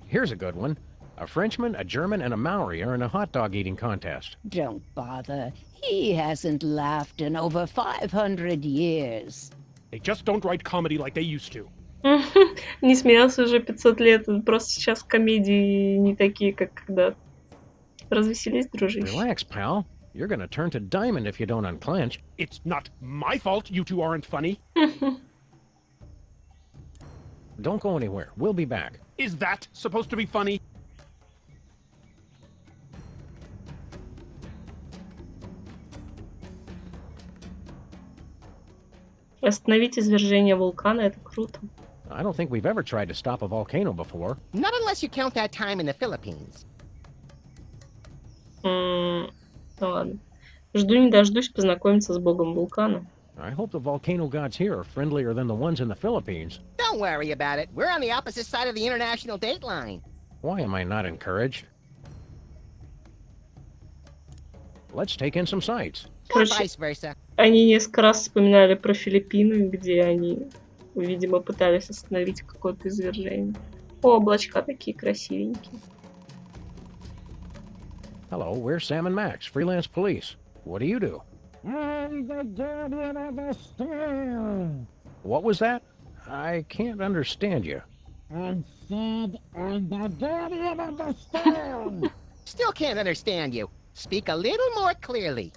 Speaker 2: Here's a good one. A Frenchman, a German, and a Maori are in a hot dog eating contest.
Speaker 10: Don't bother. He hasn't laughed in over 500 years.
Speaker 11: They just don't write comedy like they used to.
Speaker 1: Не смеялся уже 500 лет. Просто сейчас комедии не такие, как когда. Развеселись, дружище.
Speaker 2: Relax, pal. You're gonna turn to diamond if you don't unclench.
Speaker 11: It's not my fault you two aren't funny.
Speaker 2: Don't go anywhere. We'll be back.
Speaker 11: Is that supposed to be funny?
Speaker 1: Остановить извержение вулкана — это круто.
Speaker 2: I don't think we've ever tried to stop a volcano before.
Speaker 3: Not unless you count that time in the Philippines.
Speaker 1: Ну ладно. Жду не дождусь познакомиться с богом вулкана.
Speaker 2: I hope the volcano gods here are friendlier than the ones in the Philippines.
Speaker 3: Don't worry about it. We're on the opposite side of the international date line.
Speaker 2: Why am I not encouraged? Let's take in some sights.
Speaker 3: Or
Speaker 1: Короче,
Speaker 3: vice versa.
Speaker 1: они несколько раз вспоминали про Филиппины, где они, видимо, пытались остановить какое-то извержение. О, облачка такие красивенькие.
Speaker 2: Hello, we're Sam and Max, freelance police. What do you do?
Speaker 9: I'm the guardian of the stone.
Speaker 2: What was that? I can't understand you.
Speaker 9: I said I'm the guardian of the stone.
Speaker 3: Still can't understand you. Speak a little more clearly.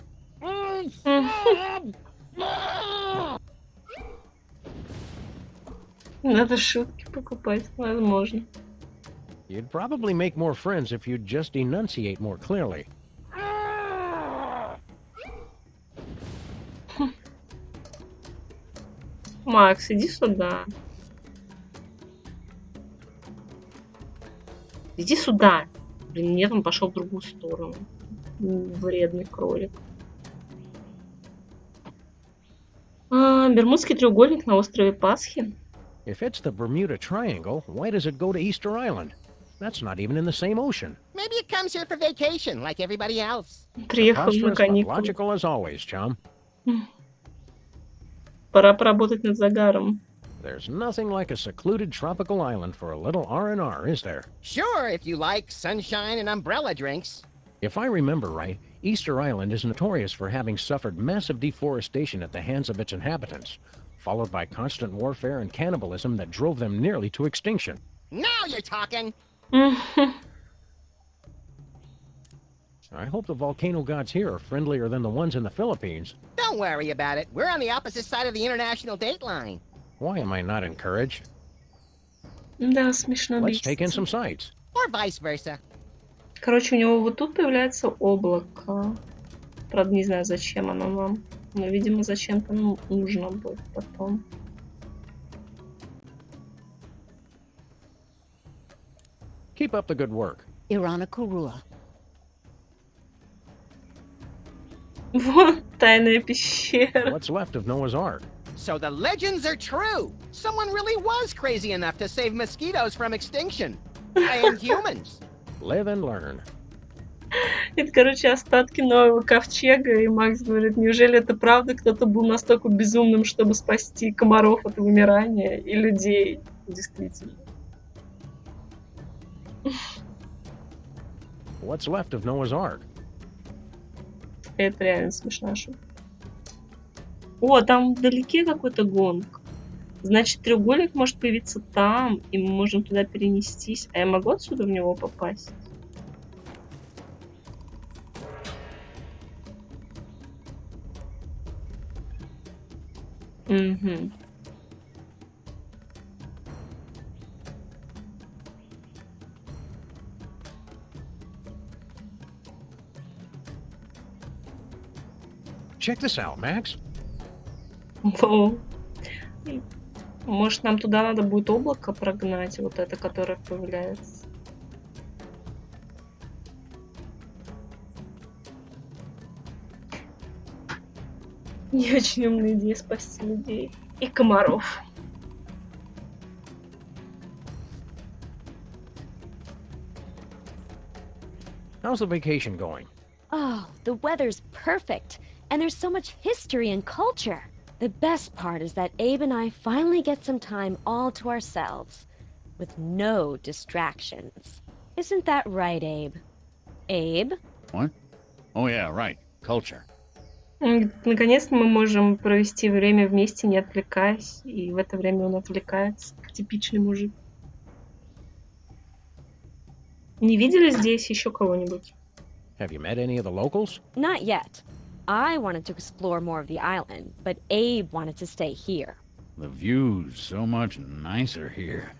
Speaker 1: Надо шутки покупать, возможно.
Speaker 2: You'd probably make more friends if you'd just enunciate more clearly.
Speaker 1: Макс, иди сюда. Иди сюда. Блин, нет, он пошел в другую сторону. Вредный кролик. Бермудский треугольник на острове Пасхи.
Speaker 2: If it's the Bermuda Triangle, why does it go to Easter Island? That's not even in the same ocean.
Speaker 3: Maybe it comes here for vacation, like everybody else.
Speaker 1: Приехал на
Speaker 2: Preposterous, but
Speaker 1: каникулы.
Speaker 2: logical as always, chum.
Speaker 1: Пора поработать над загаром.
Speaker 2: There's nothing like a secluded tropical island for a little R&R, is there?
Speaker 3: Sure, if you like sunshine and umbrella drinks.
Speaker 2: If I remember right, Easter Island is notorious for having suffered massive deforestation at the hands of its inhabitants, followed by constant warfare and cannibalism that drove them nearly to extinction.
Speaker 3: Now you're talking.
Speaker 2: I hope the volcano gods here are friendlier than the ones in the Philippines.
Speaker 3: Don't worry about it. We're on the opposite side of the international date line.
Speaker 2: Why am I not encouraged?
Speaker 1: Да, смешно.
Speaker 2: Let's take in
Speaker 1: бесится.
Speaker 2: some sights.
Speaker 3: Or vice versa.
Speaker 1: Короче, у него вот тут появляется облако. Правда, не знаю, зачем оно нам. Но, видимо, зачем-то нужно будет потом.
Speaker 2: Keep up the good work.
Speaker 10: Irana Kurua.
Speaker 1: Вот тайная пещера.
Speaker 2: What's left of Noah's Ark?
Speaker 3: So the legends are true. Someone really was crazy enough to save mosquitoes from extinction. And humans.
Speaker 2: Live and learn.
Speaker 1: Это, короче, остатки нового ковчега. И Макс говорит, неужели это правда? Кто-то был настолько безумным, чтобы спасти комаров от вымирания и людей. Действительно.
Speaker 2: What's left of Noah's Ark?
Speaker 1: Это реально смешная шутка. О, там вдалеке какой-то гонг. Значит, треугольник может появиться там, и мы можем туда перенестись. А я могу отсюда в него попасть? Угу.
Speaker 2: Check this out, Max.
Speaker 1: О. Может, нам туда надо будет облако прогнать, вот это, которое появляется. Не очень умная идея спасти людей и комаров.
Speaker 2: How's the vacation going?
Speaker 8: Oh, the weather's perfect, and there's so much history and culture. The best part is that Abe and I finally get some time all to ourselves, with no distractions. Isn't that right, Abe? Abe?
Speaker 9: What? Oh, yeah, right. Culture.
Speaker 1: Наконец-то мы можем провести время вместе, не отвлекаясь, и в это время он отвлекается, как типичный мужик. Не видели здесь еще кого-нибудь?
Speaker 2: Have you met any of the locals?
Speaker 8: Not yet. I wanted to explore more of the island, but Abe wanted to stay here.
Speaker 9: The view's so much nicer here.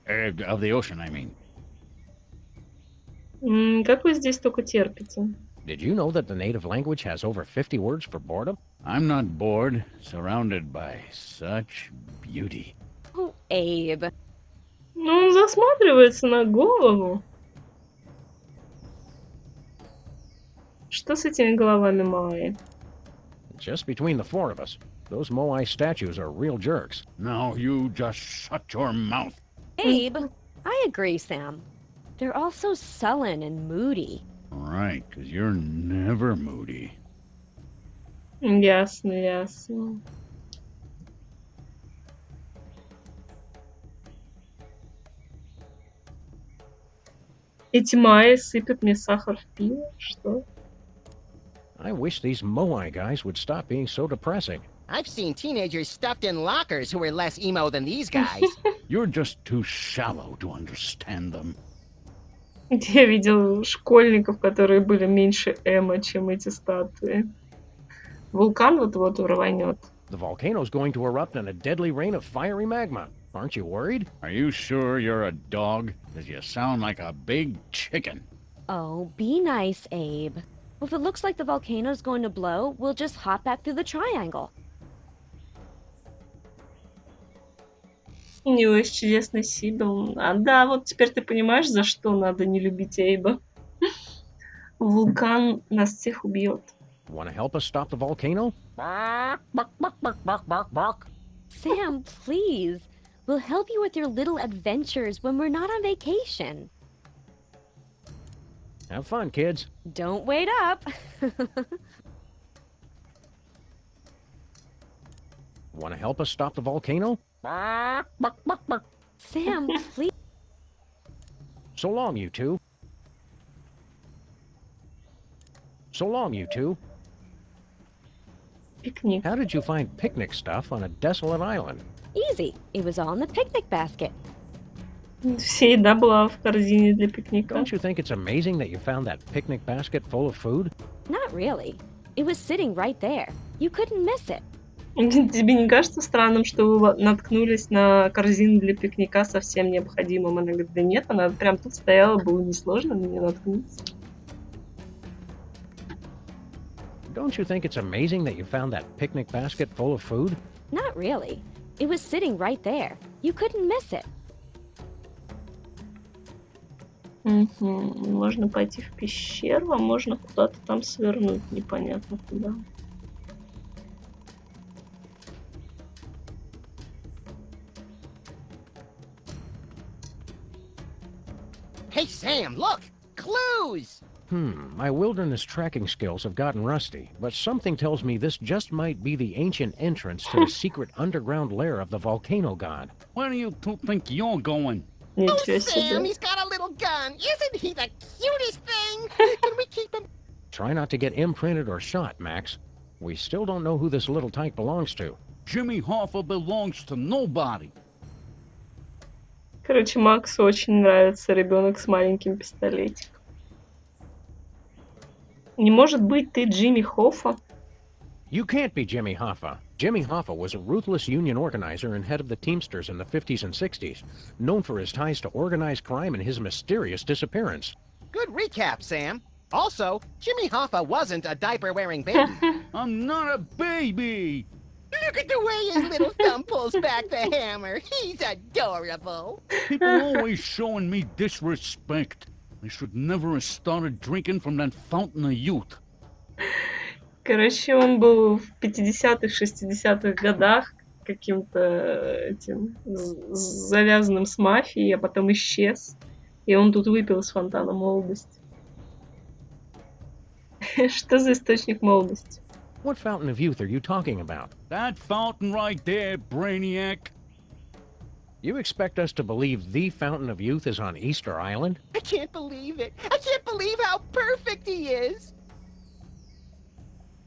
Speaker 9: Of the ocean, I mean.
Speaker 1: Как вы здесь только терпите?
Speaker 2: Did you know that the native language has over 50 words for boredom?
Speaker 9: I'm not bored, surrounded by such beauty.
Speaker 8: Oh, Abe.
Speaker 1: Ну, он засматривается на голову. Что с этими головами Майи?
Speaker 2: Just between the four of us, those Moai statues are real jerks.
Speaker 9: Now you just shut your mouth.
Speaker 8: Abe, I agree, Sam. They're all so sullen and moody.
Speaker 9: Right, 'cause you're never moody.
Speaker 1: Ясно, ясно. Эти Майи сыпят мне сахар в пиво? Что?
Speaker 2: I wish these Moai guys would stop being so depressing.
Speaker 3: I've seen teenagers stuffed in lockers who were less emo than these guys.
Speaker 9: You're just too shallow to understand them.
Speaker 1: Я видел школьников, которые были меньше Эма, чем эти статуи. Вулкан вот-вот рванет.
Speaker 2: The volcano's going to erupt in a deadly rain of fiery magma. Aren't you worried?
Speaker 9: Are you sure you're a dog? 'Cause you sound like a big chicken.
Speaker 8: Oh, be nice, Abe. If it looks like the volcano's going to blow, we'll just hop back through the triangle.
Speaker 1: У него есть чудесный Сибил. А да, вот теперь ты понимаешь, за что надо не любить Эйба. Вулкан нас всех убьет.
Speaker 2: Want to help us stop the volcano?
Speaker 8: Sam, please. We'll help you with your little adventures when we're not on vacation.
Speaker 2: Have fun, kids.
Speaker 8: Don't wait up.
Speaker 2: Want to help us stop the volcano?
Speaker 8: Sam, please.
Speaker 2: So long, you two. So long, you two.
Speaker 1: Пикник.
Speaker 2: How did you find picnic stuff on a desolate island?
Speaker 8: Easy. It was all in the picnic basket.
Speaker 1: Вся еда была в корзине для пикника.
Speaker 2: Don't you think it's amazing that you found that picnic basket full of food?
Speaker 8: Not really. It was sitting right there. You couldn't miss it.
Speaker 1: Тебе не кажется странным, что вы наткнулись на корзину для пикника со всем необходимым? Она говорит, да нет, она прям тут стояла, было несложно на нее наткнуться.
Speaker 2: Don't you think it's amazing that you found that picnic basket full of food?
Speaker 8: Not really. It was sitting right there. You couldn't miss it.
Speaker 1: Можно пойти в пещеру, а можно куда-то там свернуть, непонятно куда.
Speaker 3: Hey, Sam, look! Clues!
Speaker 2: My wilderness tracking skills have gotten rusty, but something tells me this just might be the ancient entrance to the secret underground lair of the volcano god.
Speaker 9: Where do you two think you're going?
Speaker 1: Ничего
Speaker 3: Sam,
Speaker 1: себе.
Speaker 3: he's got a little gun. Isn't he the cutest thing? Can we keep him?
Speaker 2: Try not to get imprinted or shot, Max. We still don't know who this little tyke belongs to.
Speaker 9: Jimmy Hoffa belongs to nobody.
Speaker 1: Короче, Максу очень нравится ребенок с маленьким пистолетиком. Не может быть, ты Джимми Хоффа?
Speaker 2: You can't be Jimmy Hoffa. Jimmy Hoffa was a ruthless union organizer and head of the Teamsters in the 50s and 60s, known for his ties to organized crime and his mysterious disappearance.
Speaker 3: Good recap, Sam. Also, Jimmy Hoffa wasn't a diaper-wearing baby.
Speaker 9: I'm not a baby!
Speaker 3: Look at the way his little thumb pulls back the hammer. He's adorable.
Speaker 9: People always showing me disrespect. I should never have started drinking from that fountain of youth.
Speaker 1: Короче, он был в 50-х, 60-х годах каким-то этим завязанным с мафией, а потом исчез. И он тут выпил из фонтана молодости. Что за источник молодости?
Speaker 2: What fountain of youth are you talking about?
Speaker 9: That fountain right there, Brainiac.
Speaker 2: You expect us to believe the fountain of youth is on Easter Island?
Speaker 3: I can't believe it. I can't believe how perfect he is.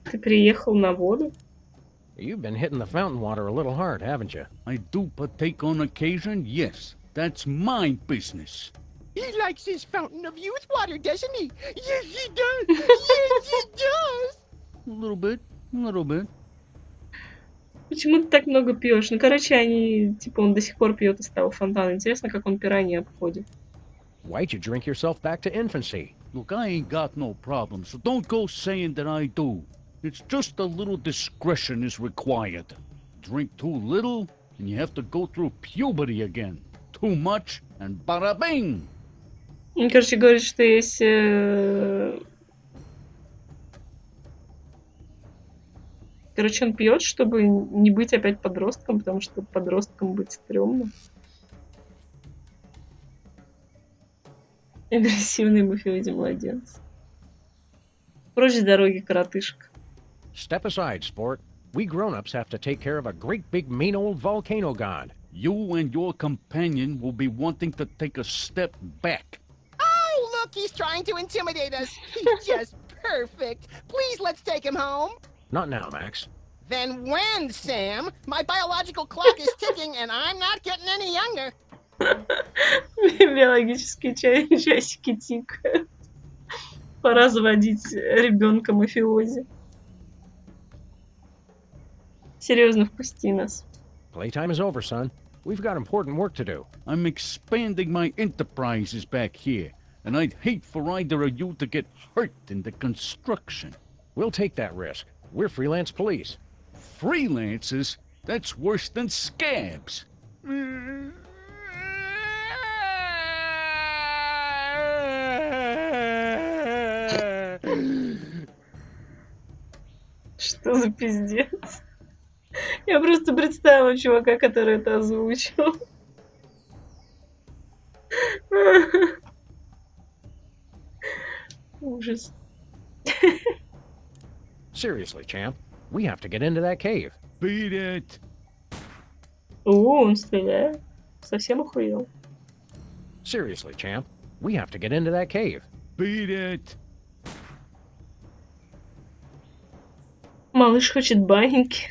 Speaker 1: Ты приехал на воду?
Speaker 2: You've been hitting the fountain water a little hard, haven't you?
Speaker 9: I do partake on occasion, yes. That's my business.
Speaker 3: He likes his fountain of youth water, doesn't he? Yes, he does. Yes, he does.
Speaker 9: A little bit, a little bit.
Speaker 1: Почему ты так много пьешь? Ну, короче, они, типа, он до сих пор пьет из того фонтана. Интересно, как он пираньи обходит.
Speaker 2: Why'd you drink yourself back to infancy?
Speaker 9: Look, I ain't got no problem, so don't go saying that I do. It's just a little discretion is required. Drink too little, and you have to go through puberty again. Too much, and bada bing!
Speaker 1: Ну, короче, говорит, что если... Короче, он пьет, чтобы не быть опять подростком, потому что подростком быть стрёмно. Агрессивный мафиози-младенец. Прочь с дороги, коротышка.
Speaker 2: Step aside, sport. We grown-ups have to take care of a great big mean old volcano god.
Speaker 9: You and your companion will be wanting to take a step back.
Speaker 3: Oh, look, he's trying to intimidate us. He's just perfect. Please, let's take him home.
Speaker 2: Not now, Max.
Speaker 3: Then when, Sam? My biological clock is ticking and I'm not getting any younger.
Speaker 1: Биологические часики тикают. Пора заводить ребенка мафиози. Серьезно, впусти нас.
Speaker 2: Playtime is over, son. We've got important work to do.
Speaker 9: I'm expanding my enterprises back here, and I'd hate for either of you to get hurt in the construction.
Speaker 2: We'll take that risk. We're freelance police.
Speaker 9: Freelancers? That's worse than scabs.
Speaker 1: Что за пиздец? Я просто представила чувака, который это озвучил. Ужас.
Speaker 2: Seriously, champ. We have to get into that cave.
Speaker 9: Beat it.
Speaker 1: О, он стреляет. Совсем охуел.
Speaker 2: Seriously, champ. We have to get into that cave.
Speaker 9: Beat it.
Speaker 1: Малыш хочет баньки.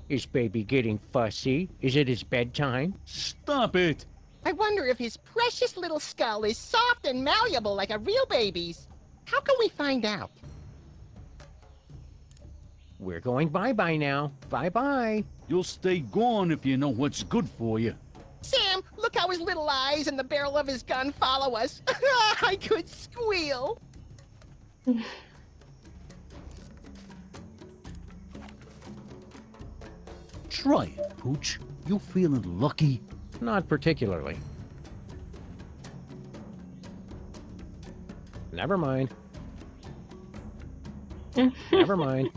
Speaker 2: Is baby getting fussy? Is it his bedtime?
Speaker 9: Stop it.
Speaker 3: I wonder if his precious little skull is soft and malleable like a real baby's. How can we find out?
Speaker 2: We're going bye-bye now. Bye-bye.
Speaker 9: You'll stay gone if you know what's good for you.
Speaker 3: Sam, look how his little eyes and the barrel of his gun follow us. I could squeal.
Speaker 9: Try it, Pooch. You feeling lucky?
Speaker 2: Not particularly. Never mind. Never mind.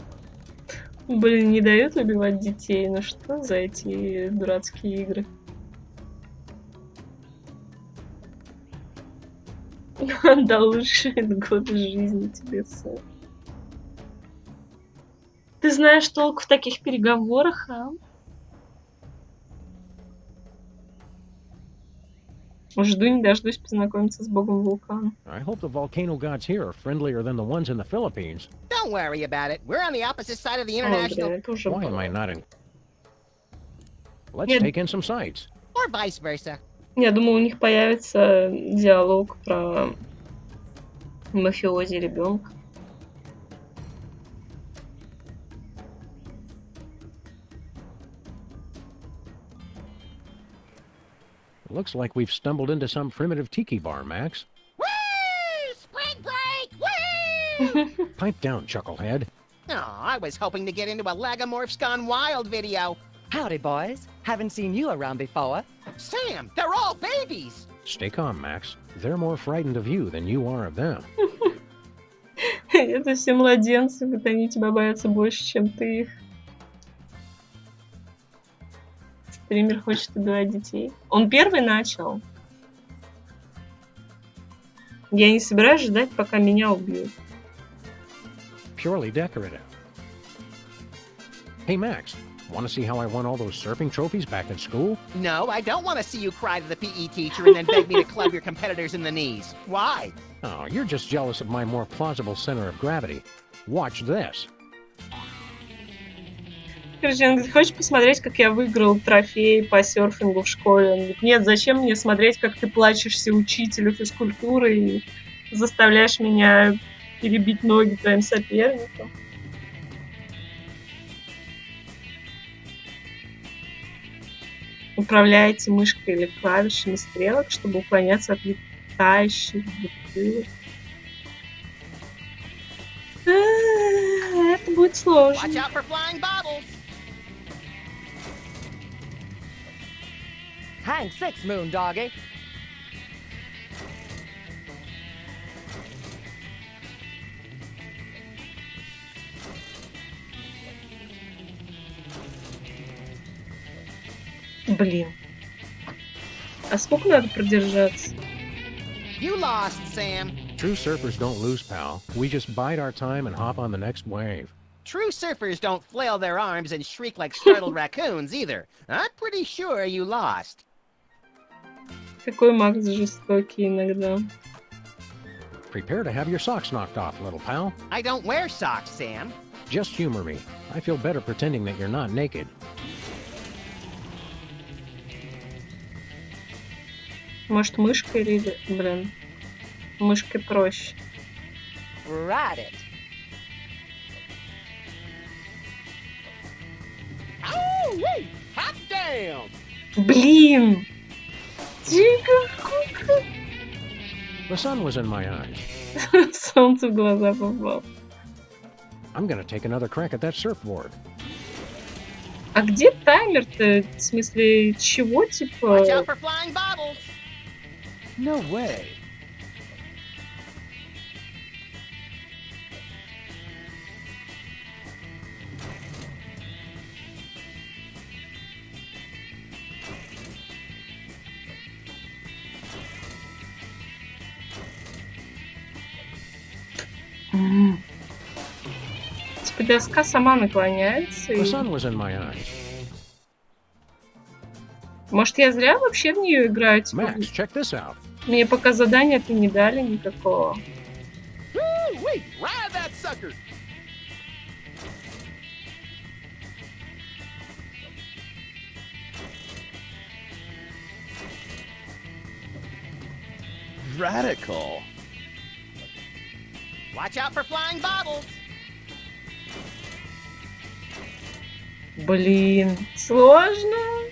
Speaker 1: Блин, не дают убивать детей. Ну что за эти дурацкие игры? Отдал лучшие годы жизни тебе, сын. Ты знаешь толк в таких переговорах, а? Жду не дождусь познакомиться с богом вулкана.
Speaker 2: I hope the volcano gods here are friendlier than the ones in the Philippines.
Speaker 3: Don't worry about it. We're on the opposite side of the international...
Speaker 1: Бля, это уже
Speaker 2: Why am
Speaker 1: было.
Speaker 2: I not in... Let's
Speaker 1: Нет.
Speaker 2: take in some sights.
Speaker 3: Or vice versa.
Speaker 1: Я думаю, у них появится диалог про мафиози ребенка.
Speaker 2: Looks like we've stumbled into some primitive tiki bar, Max.
Speaker 3: Woo! Spring break! Woo!
Speaker 2: Pipe down, chucklehead.
Speaker 3: Oh, I was hoping to get into a Lagomorphs Gone Wild video.
Speaker 12: Howdy, boys. Haven't seen you around before.
Speaker 3: Sam, they're all babies.
Speaker 2: Stay calm, Max. They're more frightened of you than you are of them.
Speaker 1: Это все младенцы, вот они тебя боятся больше, чем ты их. Стример хочет убивать детей. Он первый начал. Я не собираюсь ждать, пока меня убьют.
Speaker 2: Purely decorative. Hey, Max. Want to see how I won all those surfing trophies back at school?
Speaker 3: No, I don't want to see you cry to the PE teacher and then beg me to club your competitors in the knees. Why?
Speaker 2: Oh, you're just jealous of my more plausible center of gravity. Watch this.
Speaker 1: Короче, он говорит, хочешь посмотреть, как я выиграл трофей по серфингу в школе? Он говорит, нет, зачем мне смотреть, как ты плачешься учителю физкультуры и заставляешь меня перебить ноги твоим соперникам? Управляете мышкой или клавишами стрелок, чтобы уклоняться от летающих бутылок. Это будет сложно.
Speaker 3: Watch out for flying bottles.
Speaker 12: Hang six, Moon Doggy.
Speaker 1: Блин. А сколько надо продержаться?
Speaker 3: You lost, Sam.
Speaker 2: True surfers don't lose, pal. We just bide our time and hop on the next wave.
Speaker 3: True surfers don't flail their arms and shriek like startled raccoons either. I'm pretty sure you lost.
Speaker 1: Какой Макс жестокий иногда.
Speaker 2: Prepare to have your socks knocked off, little pal.
Speaker 3: I don't wear socks, Sam.
Speaker 2: Just humor me. I feel better pretending that you're not naked.
Speaker 1: Может, мышкой или... Блин. Мышкой проще.
Speaker 12: Ride it.
Speaker 11: Oh, wait! Hot damn!
Speaker 1: Блин! Тихо.
Speaker 2: The sun was in my eyes.
Speaker 1: Солнце в глаза попало.
Speaker 2: I'm gonna take another crack at that surfboard.
Speaker 1: А где таймер-то? В смысле, чего, типа?
Speaker 3: Watch out for flying bobbles.
Speaker 12: No way.
Speaker 1: Типа доска сама наклоняется.
Speaker 2: The
Speaker 1: И...
Speaker 2: sun was in my eyes.
Speaker 1: Может, я зря вообще в нее играю? Типа,
Speaker 2: Max, check this out.
Speaker 1: мне пока задания-то не дали никакого.
Speaker 11: Woo, wait! Ride that sucker!
Speaker 13: Radical.
Speaker 3: Watch out for flying bobbles.
Speaker 1: Блин, сложно.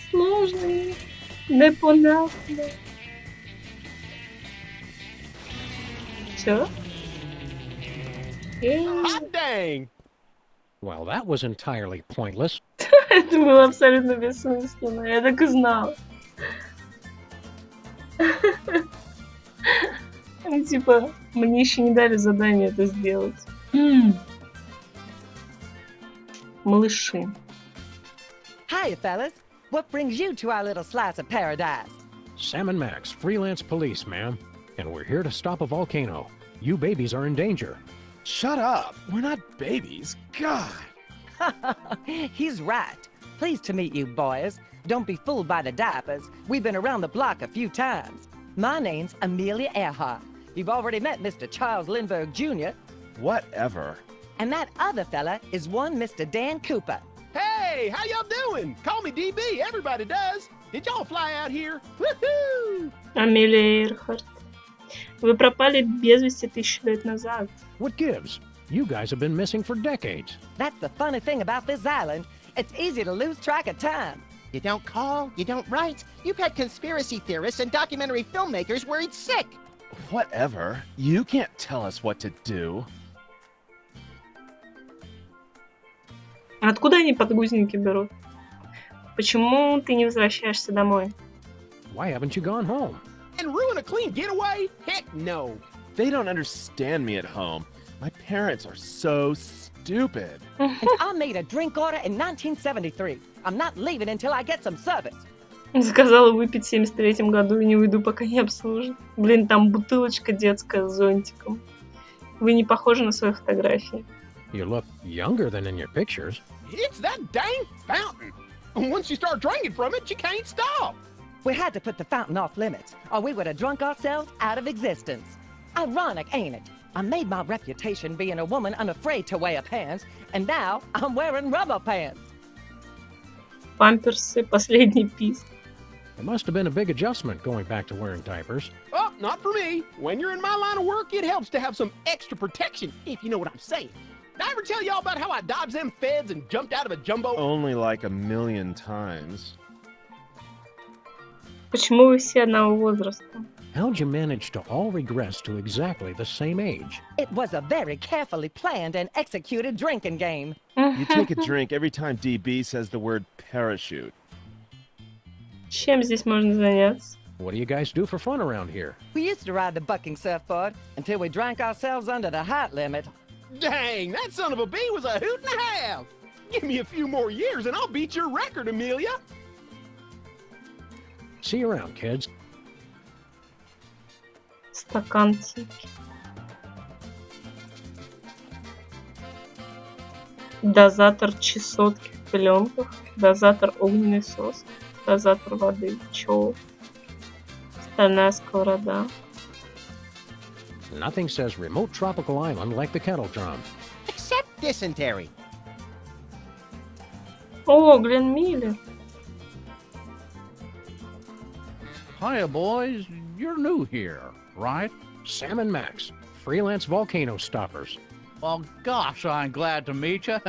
Speaker 1: Сложно. Непонятно. Все?
Speaker 11: Hot dang!
Speaker 2: Well, that was entirely pointless.
Speaker 1: Это было абсолютно бессмысленно. Я так и знала. Ну, типа, мне еще не дали задание это сделать. Малыши.
Speaker 12: Hiya, fellas. What brings you to our little slice of paradise?
Speaker 2: Sam and Max, freelance police, ma'am. And we're here to stop a volcano. You babies are in danger.
Speaker 13: Shut up. We're not babies. God.
Speaker 12: He's right. Pleased to meet you, boys. Don't be fooled by the diapers. We've been around the block a few times. My name's Amelia Earhart. You've already met Mr. Charles Lindbergh Jr.
Speaker 13: Whatever.
Speaker 12: And that other fella is one Mr. Dan Cooper.
Speaker 11: Hey, how y'all doing? Call me DB. Everybody does. Did y'all fly out here? Woohoo!
Speaker 1: Амелия Эйрхарт. Вы пропали без вести 1000 лет назад.
Speaker 2: What gives? You guys have been missing for decades.
Speaker 12: That's the funny thing about this island. It's easy to lose track of time.
Speaker 3: You don't call, you don't write. You've had conspiracy theorists and documentary filmmakers worried sick.
Speaker 13: Whatever. You can't tell us what to do.
Speaker 1: Откуда они подгузники берут? Почему ты не возвращаешься домой?
Speaker 2: Why haven't you gone home?
Speaker 11: And ruin a clean getaway? Heck no.
Speaker 13: They don't understand me at home. My parents are so stupid.
Speaker 12: And I made a drink order in 1973. I'm not leaving until I get some service.
Speaker 1: Заказала выпить в 73-м году и не уйду, пока не обслужат. Блин, там бутылочка детская с зонтиком. Вы не похожи на свои фотографии.
Speaker 2: You look younger than in your pictures.
Speaker 11: It's that dang fountain. Once you start drinking from it, you can't stop.
Speaker 12: We had to put the fountain off limits, or we would have drunk ourselves out of existence. Ironic, ain't it? I made my reputation being a woman unafraid to wear pants, and now I'm wearing rubber pants.
Speaker 1: Памперсы, последний писк.
Speaker 2: It must have been a big adjustment going back to wearing diapers.
Speaker 11: Oh, not for me. When you're in my line of work, it helps to have some extra protection, if you know what I'm saying. Did I ever tell y'all about how I dodged them feds and jumped out of a jumbo?
Speaker 13: Only like 1,000,000 times.
Speaker 1: Почему вы все одного возраста?
Speaker 2: How'd you manage to all regress to exactly the same age?
Speaker 12: It was a very carefully planned and executed drinking game.
Speaker 13: You take a drink every time DB says the word parachute.
Speaker 1: Чем здесь можно заняться?
Speaker 2: What do you guys do for fun around here?
Speaker 12: We used to ride the bucking surfboard until we drank ourselves under the height limit.
Speaker 11: Dang, that son of a bee was a hoot and a half. Give me a few more years and I'll beat your record, Amelia.
Speaker 2: See you around, kids.
Speaker 1: Стаканчики. Дозатор чесотки в пленках. Дозатор огненной соски. Дозатор воды. Чё? Стальная сковорода.
Speaker 2: Nothing says remote tropical island like the kettle drum.
Speaker 3: Except dysentery.
Speaker 1: О, Глен Миллер.
Speaker 9: Hiya, boys. You're new here, right?
Speaker 2: Sam and Max, freelance volcano stoppers.
Speaker 9: Well, gosh, I'm glad to meet you.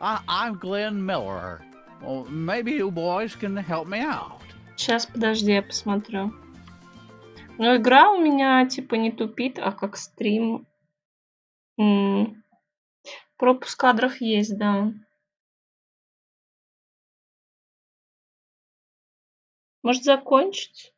Speaker 9: I'm Glenn Miller. Well, maybe you boys can help me out.
Speaker 1: Сейчас, подожди, я посмотрю. Но игра у меня типа не тупит, а как стрим. Пропуск кадров есть, да. Может, закончить?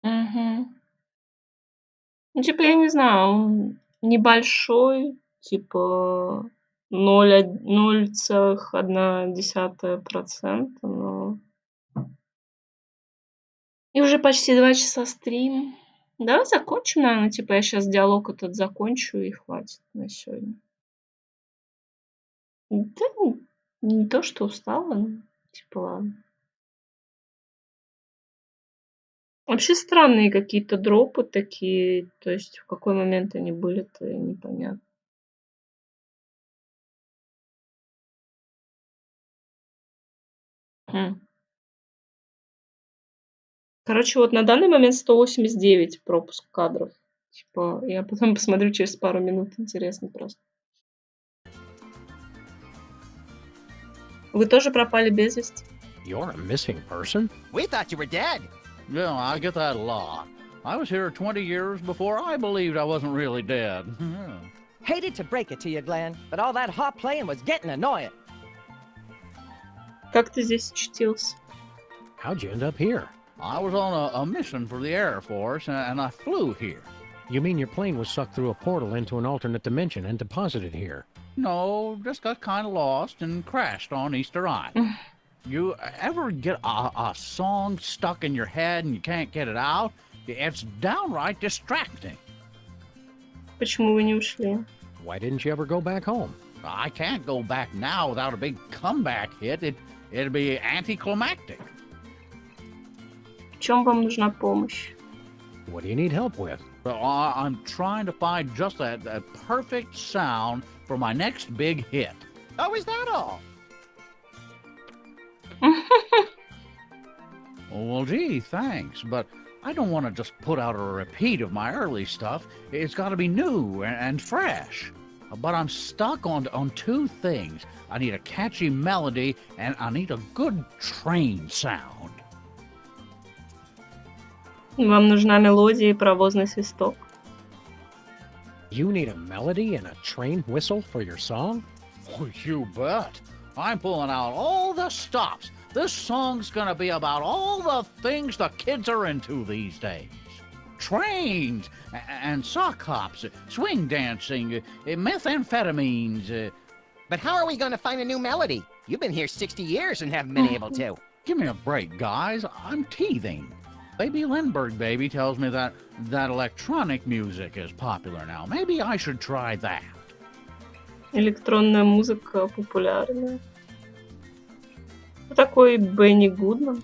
Speaker 1: Угу. Ну, типа, я не знаю, он небольшой, типа 0,1%, но... И уже почти 2 часа стрим. Давай закончим, наверное, типа я сейчас диалог этот закончу и хватит на сегодня. Да не то, что устала, но типа ладно. Вообще странные какие-то дропы такие, то есть в какой момент они были-то непонятно. Короче, вот на данный момент 189 пропуск кадров. Типа, я потом посмотрю через пару минут, интересно просто. Вы тоже пропали без вести?
Speaker 2: You're a missing person?
Speaker 3: We thought you were dead.
Speaker 9: Yeah, I get that a lot. I was here 20 years before I believed I wasn't really dead.
Speaker 12: Hated to break it to you, Glenn, but all that hot playing was getting annoying.
Speaker 1: Как ты здесь очутился?
Speaker 2: How'd you end up here?
Speaker 9: I was on a mission for the Air Force, and I flew here.
Speaker 2: You mean your plane was sucked through a portal into an alternate dimension and deposited here?
Speaker 9: No, just got kind of lost and crashed on Easter Island. You ever get a song stuck in your head and you can't get it out? It's downright distracting.
Speaker 1: Почему вы не ушли?
Speaker 2: Why didn't you ever go back home?
Speaker 9: I can't go back now without a big comeback hit. It'd be anticlimactic.
Speaker 1: В чем вам нужна помощь?
Speaker 2: What do you need help with?
Speaker 9: Well, I'm trying to find just that perfect sound for my next big hit.
Speaker 3: Oh, is that all?
Speaker 9: Well, gee, thanks, but I don't want to just put out a repeat of my early stuff. It's got to be new and fresh. But I'm stuck on two things. I need a catchy melody, and I need a good train sound.
Speaker 1: Вам нужна мелодия и паровозный свисток?
Speaker 2: You need a melody and a train whistle for your song?
Speaker 9: Oh, you bet. I'm pulling out all the stops. This song's gonna be about all the things the kids are into these days. Trains, and sock hops, swing dancing, methamphetamines.
Speaker 3: But how are we going to find a new melody? You've been here 60 years and haven't been able to.
Speaker 9: Give me a break, guys. I'm teething. Baby Lindbergh Baby tells me that electronic music is popular now. Maybe I should try that.
Speaker 1: Электронная музыка популярная. Кто такой Бенни Гудман?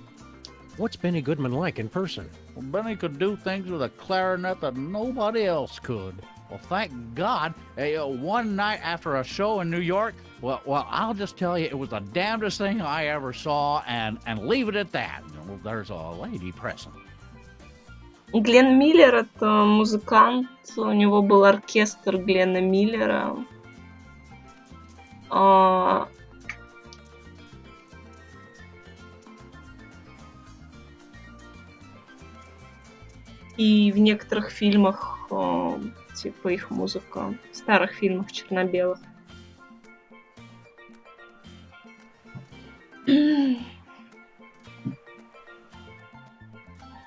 Speaker 2: What's Benny Goodman like in person?
Speaker 9: Well, Benny could do things with a clarinet that nobody else could. Well, thank God. One night after a show in New York, well, I'll just tell you, it was the damnedest thing I ever saw, and leave it at that. Well, there's a lady present.
Speaker 1: Глен Миллер — это музыкант, у него был оркестр Глена Миллера. И в некоторых фильмах, типа их музыка, в старых фильмах черно-белых.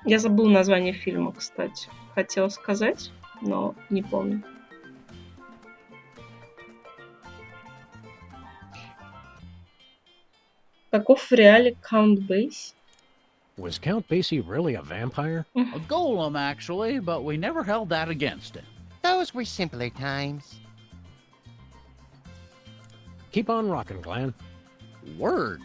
Speaker 1: Я забыла название фильма, кстати. Хотела сказать, но не помню. Каков в реале Count Basie?
Speaker 2: Was Count Basie really a vampire?
Speaker 9: A golem, actually, but we never held that against him.
Speaker 3: Those were simpler times.
Speaker 2: Keep on rocking, Glenn.
Speaker 9: Word.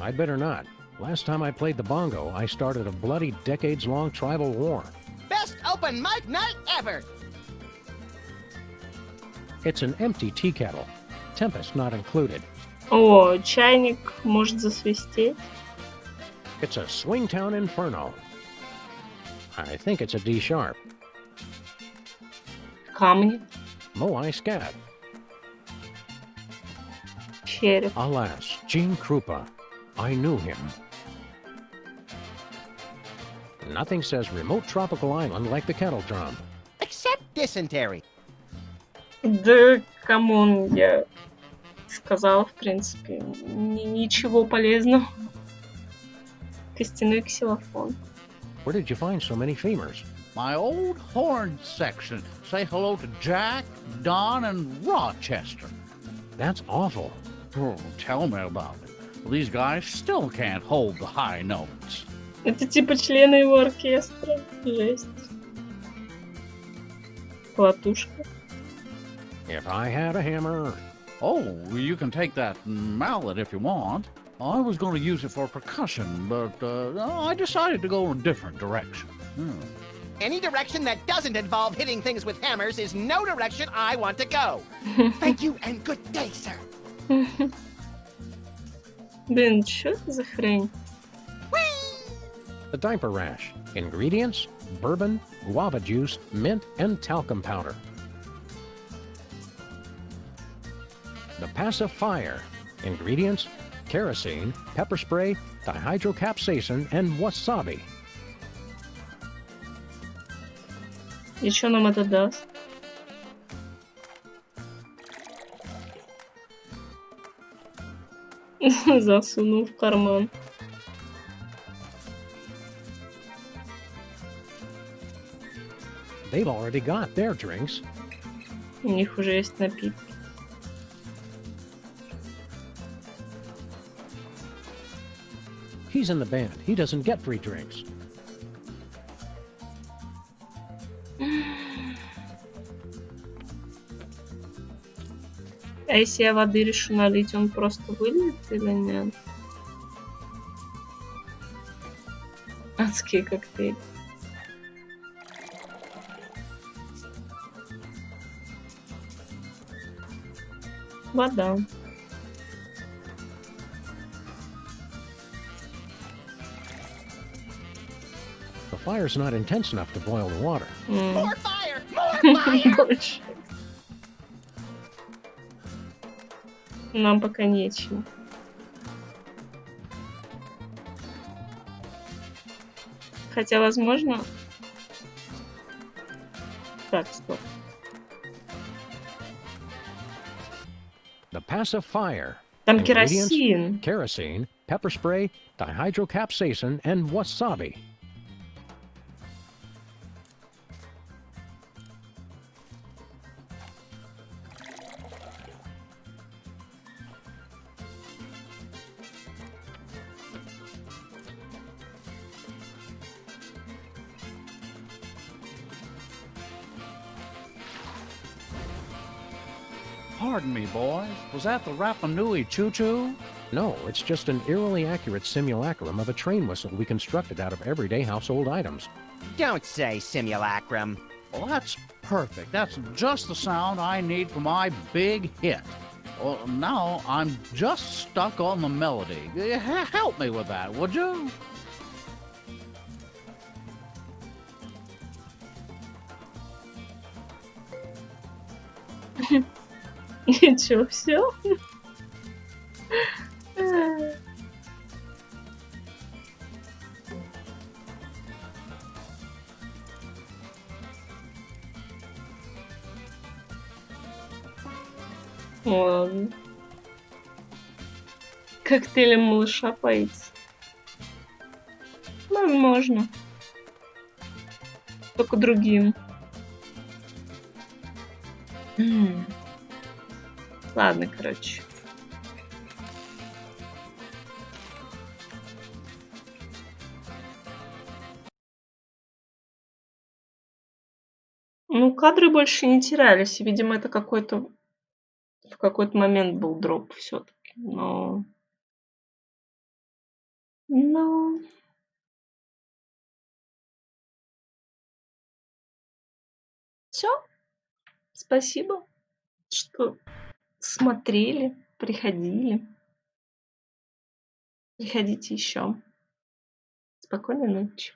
Speaker 2: I'd better not. Last time I played the bongo, I started a bloody decades-long tribal war.
Speaker 3: Best open mic night ever!
Speaker 2: It's an empty tea kettle. Tempest not included.
Speaker 1: О, чайник может засвистеть.
Speaker 2: It's a Swingtown Inferno. I think it's a D sharp.
Speaker 1: Камни.
Speaker 2: Moai Scat.
Speaker 1: Череп.
Speaker 2: Alas, Gene Krupa. I knew him. Nothing says remote tropical island like the kettle drum.
Speaker 3: Except dysentery.
Speaker 1: Да, камон, я сказала, в принципе, ничего полезного. Костяной ксилофон.
Speaker 2: Where did you find so many femurs?
Speaker 9: My old horn section. Say hello to Jack, Don, and Rochester.
Speaker 2: That's awful.
Speaker 9: Oh, tell me about it. Well, these guys still can't hold the high notes.
Speaker 1: Это типа члены его оркестра. Жесть. Хлопушка.
Speaker 2: If I had a hammer.
Speaker 9: Oh, you can take that mallet if you want. I was going to use it for percussion, but I decided to go in a different direction.
Speaker 3: Any direction that doesn't involve hitting things with hammers is no direction I want to go. Thank you and good day, sir.
Speaker 1: Блин, что это за хрень?
Speaker 2: The diaper rash. Ingredients: bourbon, guava juice, mint, and talcum powder. The pacifier. Ingredients: kerosene, pepper spray, dihydrocapsaicin, and wasabi.
Speaker 1: И что нам это даст? Засунул в карман.
Speaker 2: They've already got their drinks.
Speaker 1: У них уже есть напитки.
Speaker 2: He's in the band. He doesn't get free drinks.
Speaker 1: А если я воды решу налить, он просто выльет или нет? Адские коктейли. Вода.
Speaker 2: The fire's not intense enough to boil the water.
Speaker 3: More fire! More fire!
Speaker 1: Больше. Нам пока нечем. Хотя, возможно... Так, стоп.
Speaker 2: The pacifier.
Speaker 1: Там
Speaker 2: Ingredients:
Speaker 1: керосин.
Speaker 2: kerosene, pepper spray, dihydrocapsaicin, and wasabi.
Speaker 9: Pardon me, boys. Was that the Rapa Nui Choo-Choo?
Speaker 2: No, it's just an eerily accurate simulacrum of a train whistle we constructed out of everyday household items.
Speaker 3: Don't say simulacrum.
Speaker 9: Well, that's perfect. That's just the sound I need for my big hit. Well, now I'm just stuck on the melody. Help me with that, would you?
Speaker 1: Ничего, все. Ладно. Коктейлем малыша поить. Возможно. Только другим. Ладно, короче. Ну, кадры больше не терялись. Видимо, это какой-то в какой-то момент был дроп все-таки. Но Ну, все. Спасибо, что смотрели, приходили. Приходите еще. Спокойной ночи.